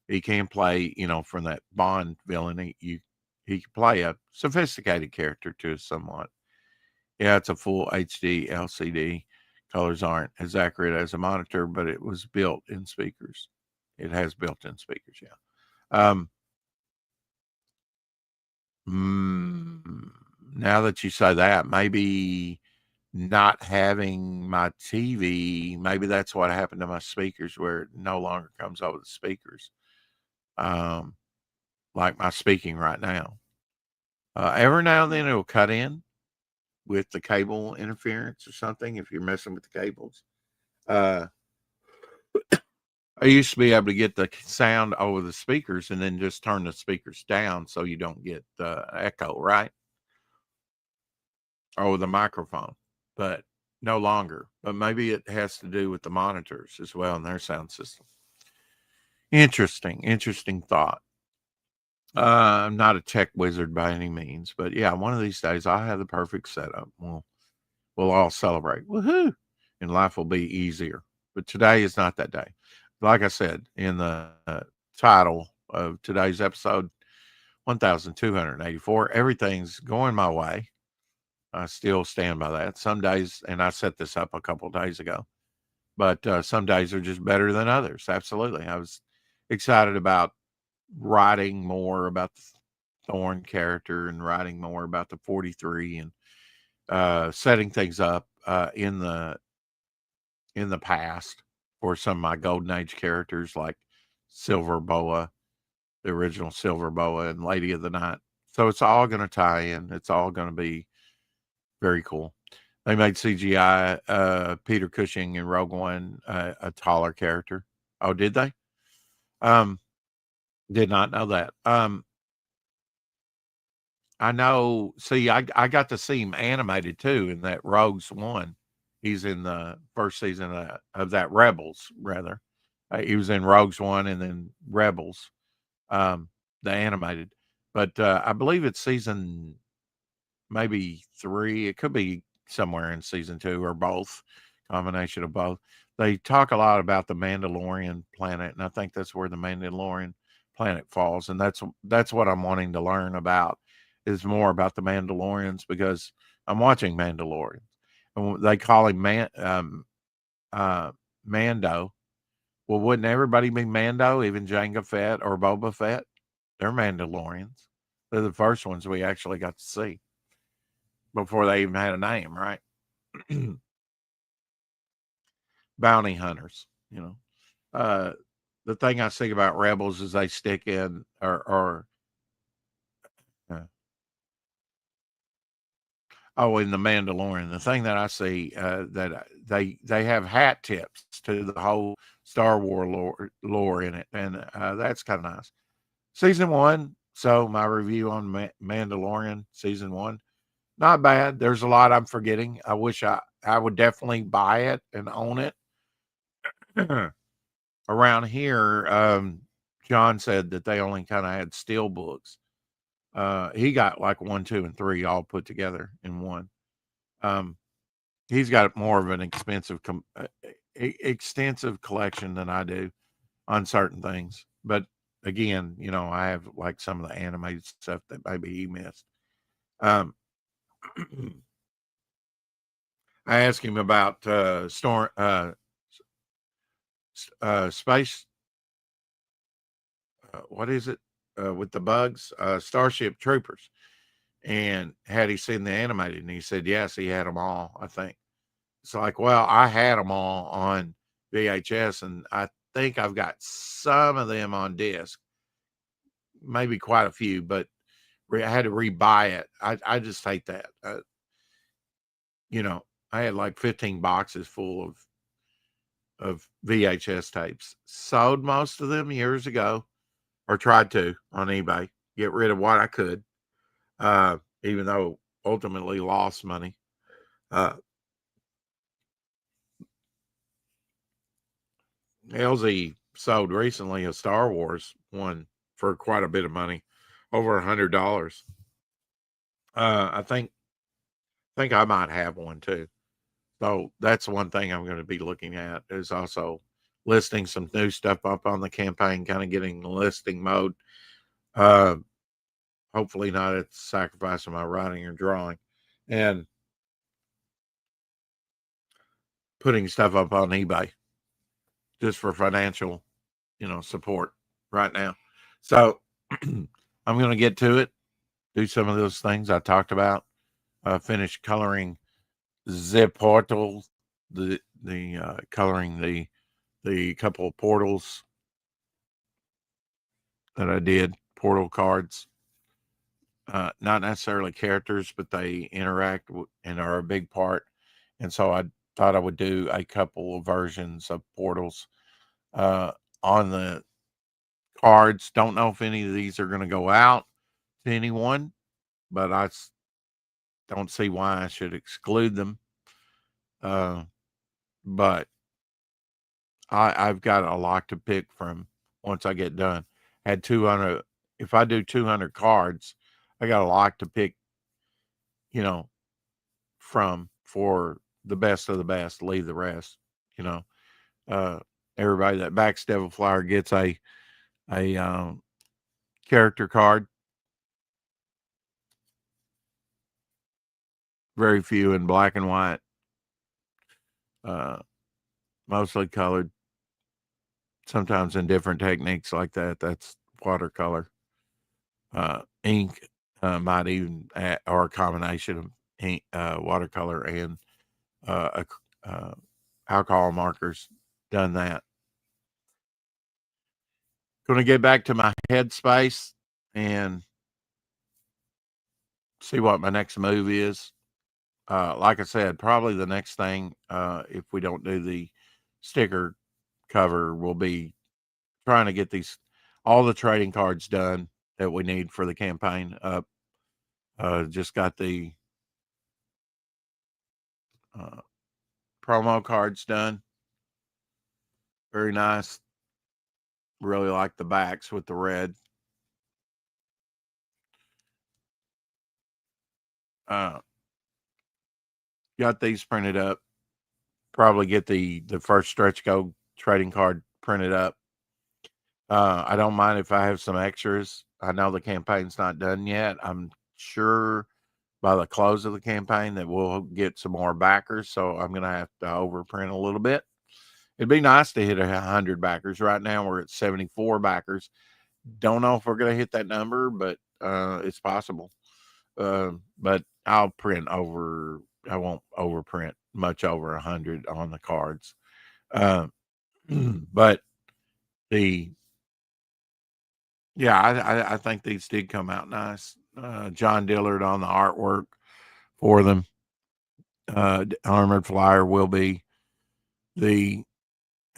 He can play, from that Bond villain. He can play a sophisticated character to somewhat. Yeah, it's a full HD LCD. Colors aren't as accurate as a monitor, but it was built in speakers. It has built-in speakers, yeah. Now that you say that, maybe not having my TV, maybe that's what happened to my speakers, where it no longer comes over the speakers. Like my speaking right now. Every now and then it'll cut in with the cable interference or something if you're messing with the cables. I used to be able to get the sound over the speakers and then just turn the speakers down so you don't get echo, right? Or the microphone, but no longer. But maybe it has to do with the monitors as well in their sound system. Interesting thought. I'm not a tech wizard by any means, but yeah, one of these days I'll have the perfect setup. We'll all celebrate. Woohoo! And life will be easier. But today is not that day. Like I said in the title of today's episode, 1284, everything's going my way. I still stand by that. Some days, and I set this up a couple days ago, but some days are just better than others. Absolutely. I was excited about writing more about the Thorn character and writing more about the 43 and setting things up in the past for some of my Golden Age characters like Silver Boa, the original Silver Boa, and Lady of the Night. So it's all going to tie in. It's all going to be very cool. They made CGI Peter Cushing in Rogue One a taller character. Oh, did they? Did not know that. I know. See, I got to see him animated too in that Rogues One. He's in the first season of that Rebels, rather. He was in Rogues One and then Rebels, the animated. But I believe it's season maybe 3. It could be somewhere in season 2 or both, combination of both. They talk a lot about the Mandalorian planet, and I think that's where the Mandalorian planet falls, and that's what I'm wanting to learn about, is more about the Mandalorians, because I'm watching Mandalorian. And they call him Mando. Well, wouldn't everybody be Mando, even Jango Fett or Boba Fett? They're Mandalorians. They're the first ones we actually got to see before they even had a name, right? Bounty hunters, you know. The thing I see about Rebels is they stick in uh, in the Mandalorian. The thing that I see that they have hat tips to the whole Star Wars lore in it, and that's kind of nice. Season 1. So my review on Mandalorian season 1, not bad. There's a lot I'm forgetting. I wish I would definitely buy it and own it. Around here, John said that they only kind of had steel books. He got like 1, 2, and 3 all put together in one. He's got more of an extensive collection than I do on certain things. But again, I have like some of the animated stuff that maybe he missed. I asked him about space. What is it with the bugs? Starship Troopers. And had he seen the animated? And he said yes, he had them all. I think it's like, well, I had them all on VHS, and I think I've got some of them on disc, maybe quite a few, but I had to rebuy it. I just hate that. I had like 15 boxes full of VHS tapes. Sold most of them years ago, or tried to on eBay, get rid of what I could, even though ultimately lost money. LZ sold recently a Star Wars one for quite a bit of money, over $100. I think I might have one too. So that's one thing I'm going to be looking at, is also listing some new stuff up on the campaign, kind of getting listing mode. Hopefully not at the sacrifice of my writing or drawing, and putting stuff up on eBay just for financial, support right now. So I'm going to get to it, do some of those things I talked about, finish coloring the portals, the coloring the couple of portals that I did, portal cards. Not necessarily characters, but they interact and are a big part. And so I thought I would do a couple of versions of portals on the cards. Don't know if any of these are going to go out to anyone, but I don't see why I should exclude them. But I've got a lot to pick from once I get done. Had 200. If I do 200 cards, I got a lot to pick, from for the best of the best. Leave the rest. Everybody that backs Devil Flower gets a character card. Very few in black and white. Mostly colored. Sometimes in different techniques like that. That's watercolor. Ink might even or a combination of ink, watercolor and alcohol markers. Done that. Going to get back to my headspace and see what my next move is. Like I said, probably the next thing, if we don't do the sticker cover, will be trying to get all the trading cards done that we need for the campaign up. Just got the promo cards done. Very nice. Really like the backs with the red. got these printed up. Probably get the first stretch goal trading card printed up. I don't mind if I have some extras. I know the campaign's not done yet. I'm sure by the close of the campaign that we'll get some more backers. So I'm going to have to overprint a little bit. It'd be nice to hit 100 backers. Right now we're at 74 backers. Don't know if we're going to hit that number, but it's possible. But I'll print over. I won't overprint much over 100 on the cards. But I think these did come out nice. John Dillard on the artwork for them. Armored Flyer will be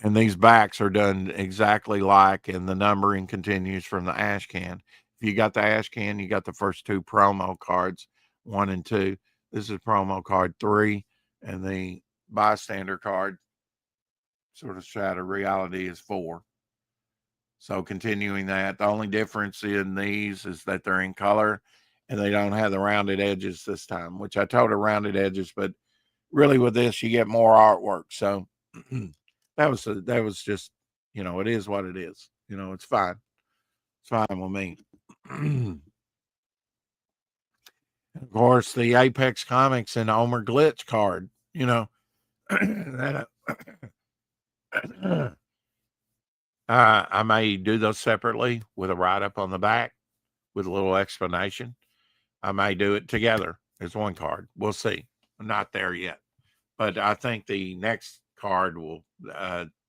and these backs are done exactly like, and the numbering continues from the ash can. If you got the ash can, you got the first two promo cards, 1 and 2. This is promo card 3, and the bystander card, sort of shadow reality, is 4. So continuing that, the only difference in these is that they're in color and they don't have the rounded edges this time, which I told her rounded edges, but really with this, you get more artwork. So that was just, it is what it is. It's fine. It's fine with me. Of course, the Apex Comics and Omer Glitch card, that I may do those separately with a write-up on the back with a little explanation. I may do it together as one card. We'll see. I'm not there yet. But I think the next card will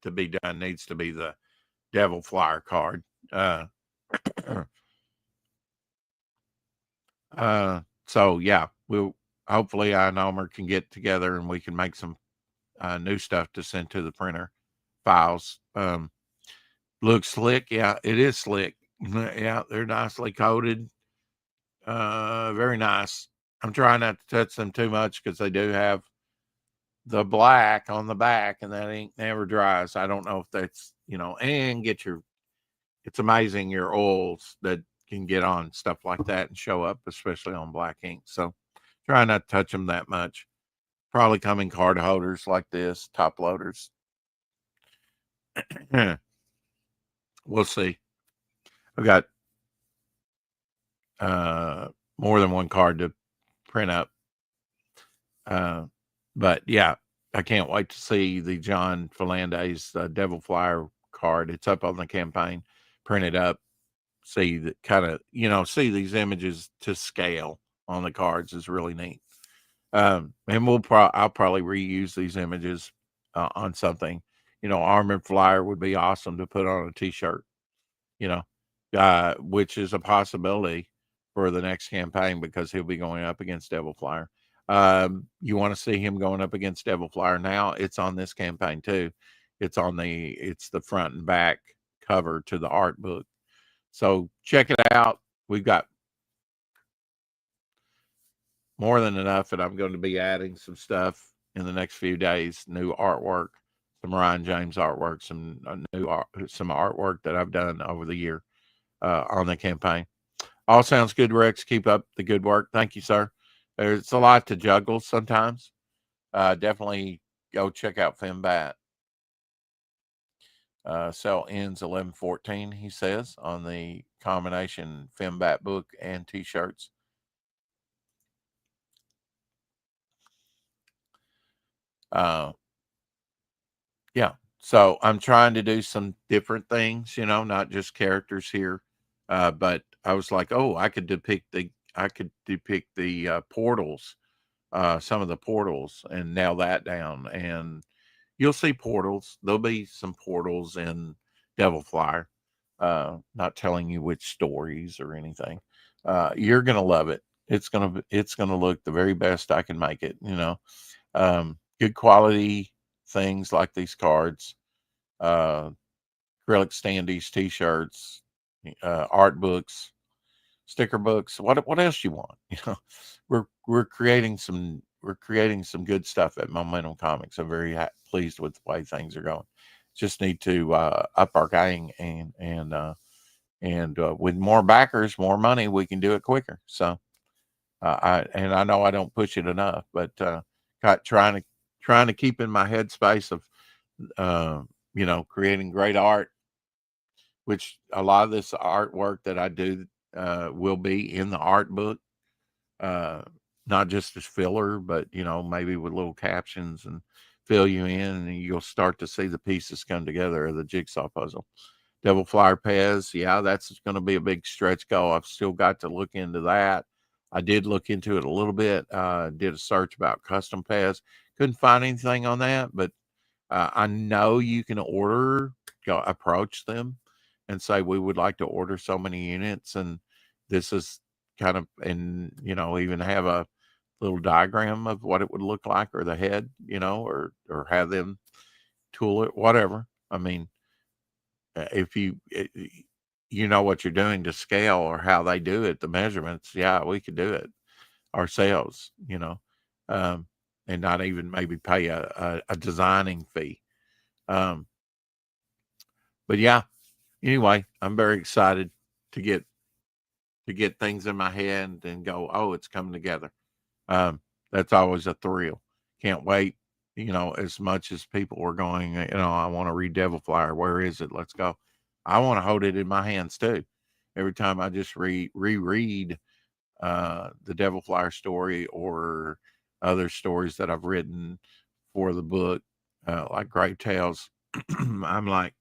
to be done needs to be the Devil Flyer card. So yeah, we'll hopefully I and Omer can get together and we can make some new stuff to send to the printer files. Looks slick. Yeah, it is slick. Yeah, they're nicely coated. Very nice. I'm trying not to touch them too much because they do have the black on the back, and that ink never dries. I don't know if that's, and it's amazing your oils that can get on stuff like that and show up, especially on black ink. So try not to touch them that much. Probably come in card holders like this, top loaders. We'll see. I've got more than one card to print up. But yeah, I can't wait to see the John Philandes Devil Flyer card. It's up on the campaign, printed up. See that kind of, see these images to scale on the cards is really neat. And I'll probably reuse these images on something. Armored Flyer would be awesome to put on a t-shirt, which is a possibility for the next campaign because he'll be going up against Devil Flyer. You want to see him going up against Devil Flyer now? It's on this campaign too. It's the front and back cover to the art book. So check it out. We've got more than enough, and I'm going to be adding some stuff in the next few days. New artwork, some Ryan James artwork, some artwork that I've done over the year on the campaign. All sounds good, Rex. Keep up the good work. Thank you, sir. There's a lot to juggle sometimes. Definitely go check out Fembat. Sale ends 11/14, he says, on the combination Fembat book and t-shirts. Yeah. So I'm trying to do some different things, not just characters here. But I was like, oh, I could depict the portals, some of the portals, and nail that down. And you'll see portals. There'll be some portals in Devil Flyer. Not telling you which stories or anything. You're gonna love it. It's gonna look the very best I can make it. Good quality things like these cards, acrylic standees, t-shirts, art books, sticker books. What else you want? We're creating some good stuff at Momentum Comics. I'm very pleased with the way things are going. Just need to up our game and with more backers, more money, we can do it quicker. So I know I don't push it enough, but trying to keep in my headspace of creating great art, which a lot of this artwork that I do will be in the art book, uh, not just as filler, but maybe with little captions and fill you in, and you'll start to see the pieces come together of the jigsaw puzzle. Devil Flyer Pez, yeah, that's going to be a big stretch goal. I've still got to look into that. I did look into it a little bit. Did a search about custom Pez. Couldn't find anything on that, but I know you can approach them and say, we would like to order so many units. And this is kind of, and, even have a little diagram of what it would look like, or the head, or have them tool it, whatever. I mean, if you know what you're doing to scale, or how they do it, the measurements, yeah, we could do it ourselves, um, and not even maybe pay a designing fee. Um, but yeah, anyway, I'm very excited to get things in my head and go, oh, it's coming together. That's always a thrill. Can't wait. As much as people were going, I want to read Devil Flyer. Where is it? Let's go. I want to hold it in my hands too. Every time I just reread the Devil Flyer story, or other stories that I've written for the book, like Grave Tales, I'm like,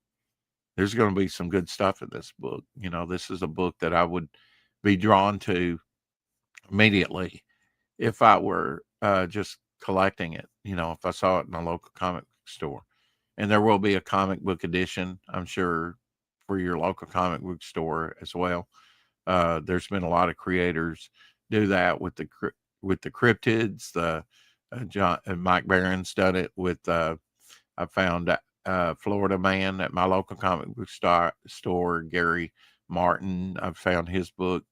there's going to be some good stuff in this book. This is a book that I would be drawn to immediately if I were just collecting it, if I saw it in a local comic book store. And there will be a comic book edition, I'm sure, for your local comic book store as well. There's been a lot of creators do that with the cryptids. The John and Mike Barron's done it with. I found Florida Man at my local comic book store. Gary Martin, I found his book,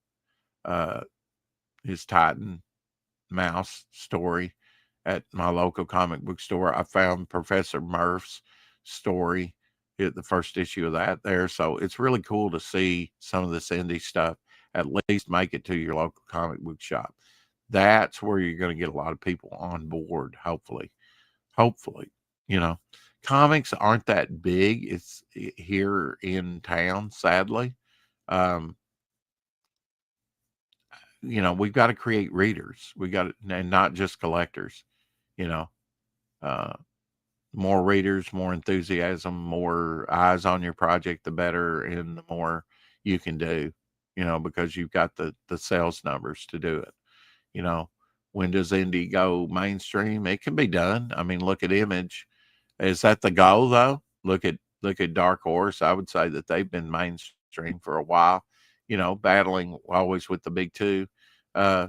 uh, his Titan Mouse story at my local comic book store. I found Professor Murph's story, the first issue of that there. So it's really cool to see some of this indie stuff at least make it to your local comic book shop. That's where you're going to get a lot of people on board, hopefully. Hopefully, you know, comics aren't that big. It's here in town, sadly. Um, we've got to create readers. We got to, and not just collectors, you know, uh, more readers, more enthusiasm, more eyes on your project, the better, and the more you can do, because you've got the sales numbers to do it. You know, when does indie go mainstream? It can be done. I mean, look at Image. Is that the goal though? Look at Dark Horse. I would say that they've been mainstream for a while, battling always with the big two. Uh,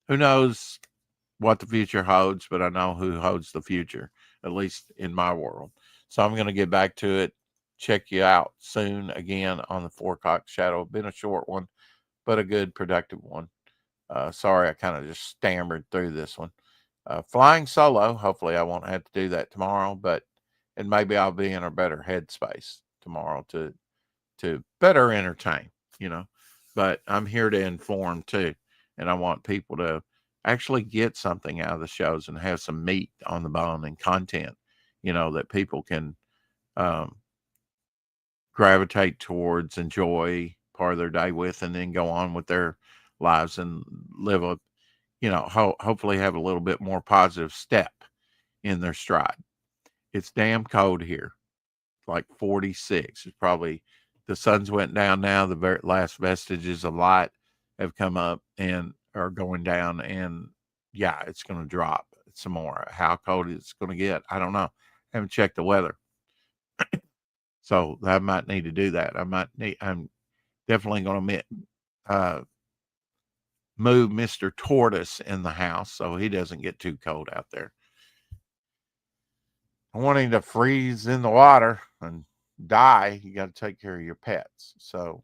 who knows what the future holds, but I know who holds the future, at least in my world. So I'm going to get back to it. Check you out soon again on the 4 o'clock shadow. Been a short one, but a good, productive one. Sorry, I kind of just stammered through this one. Flying solo. Hopefully, I won't have to do that tomorrow, and maybe I'll be in a better headspace tomorrow to better entertain. But I'm here to inform too, and I want people to actually get something out of the shows and have some meat on the bone and content, that people can um, gravitate towards, enjoy part of their day with, and then go on with their lives and live a, hopefully have a little bit more positive step in their stride. It's damn cold here, like 46. It's probably, the sun's went down now. The very last vestiges of light have come up and are going down, and yeah, it's going to drop some more. How cold it's going to get, I don't know. Haven't checked the weather, so I might need to do that. I'm definitely going to move Mr. Tortoise in the house so he doesn't get too cold out there. I want him to freeze in the water and die. You got to take care of your pets. So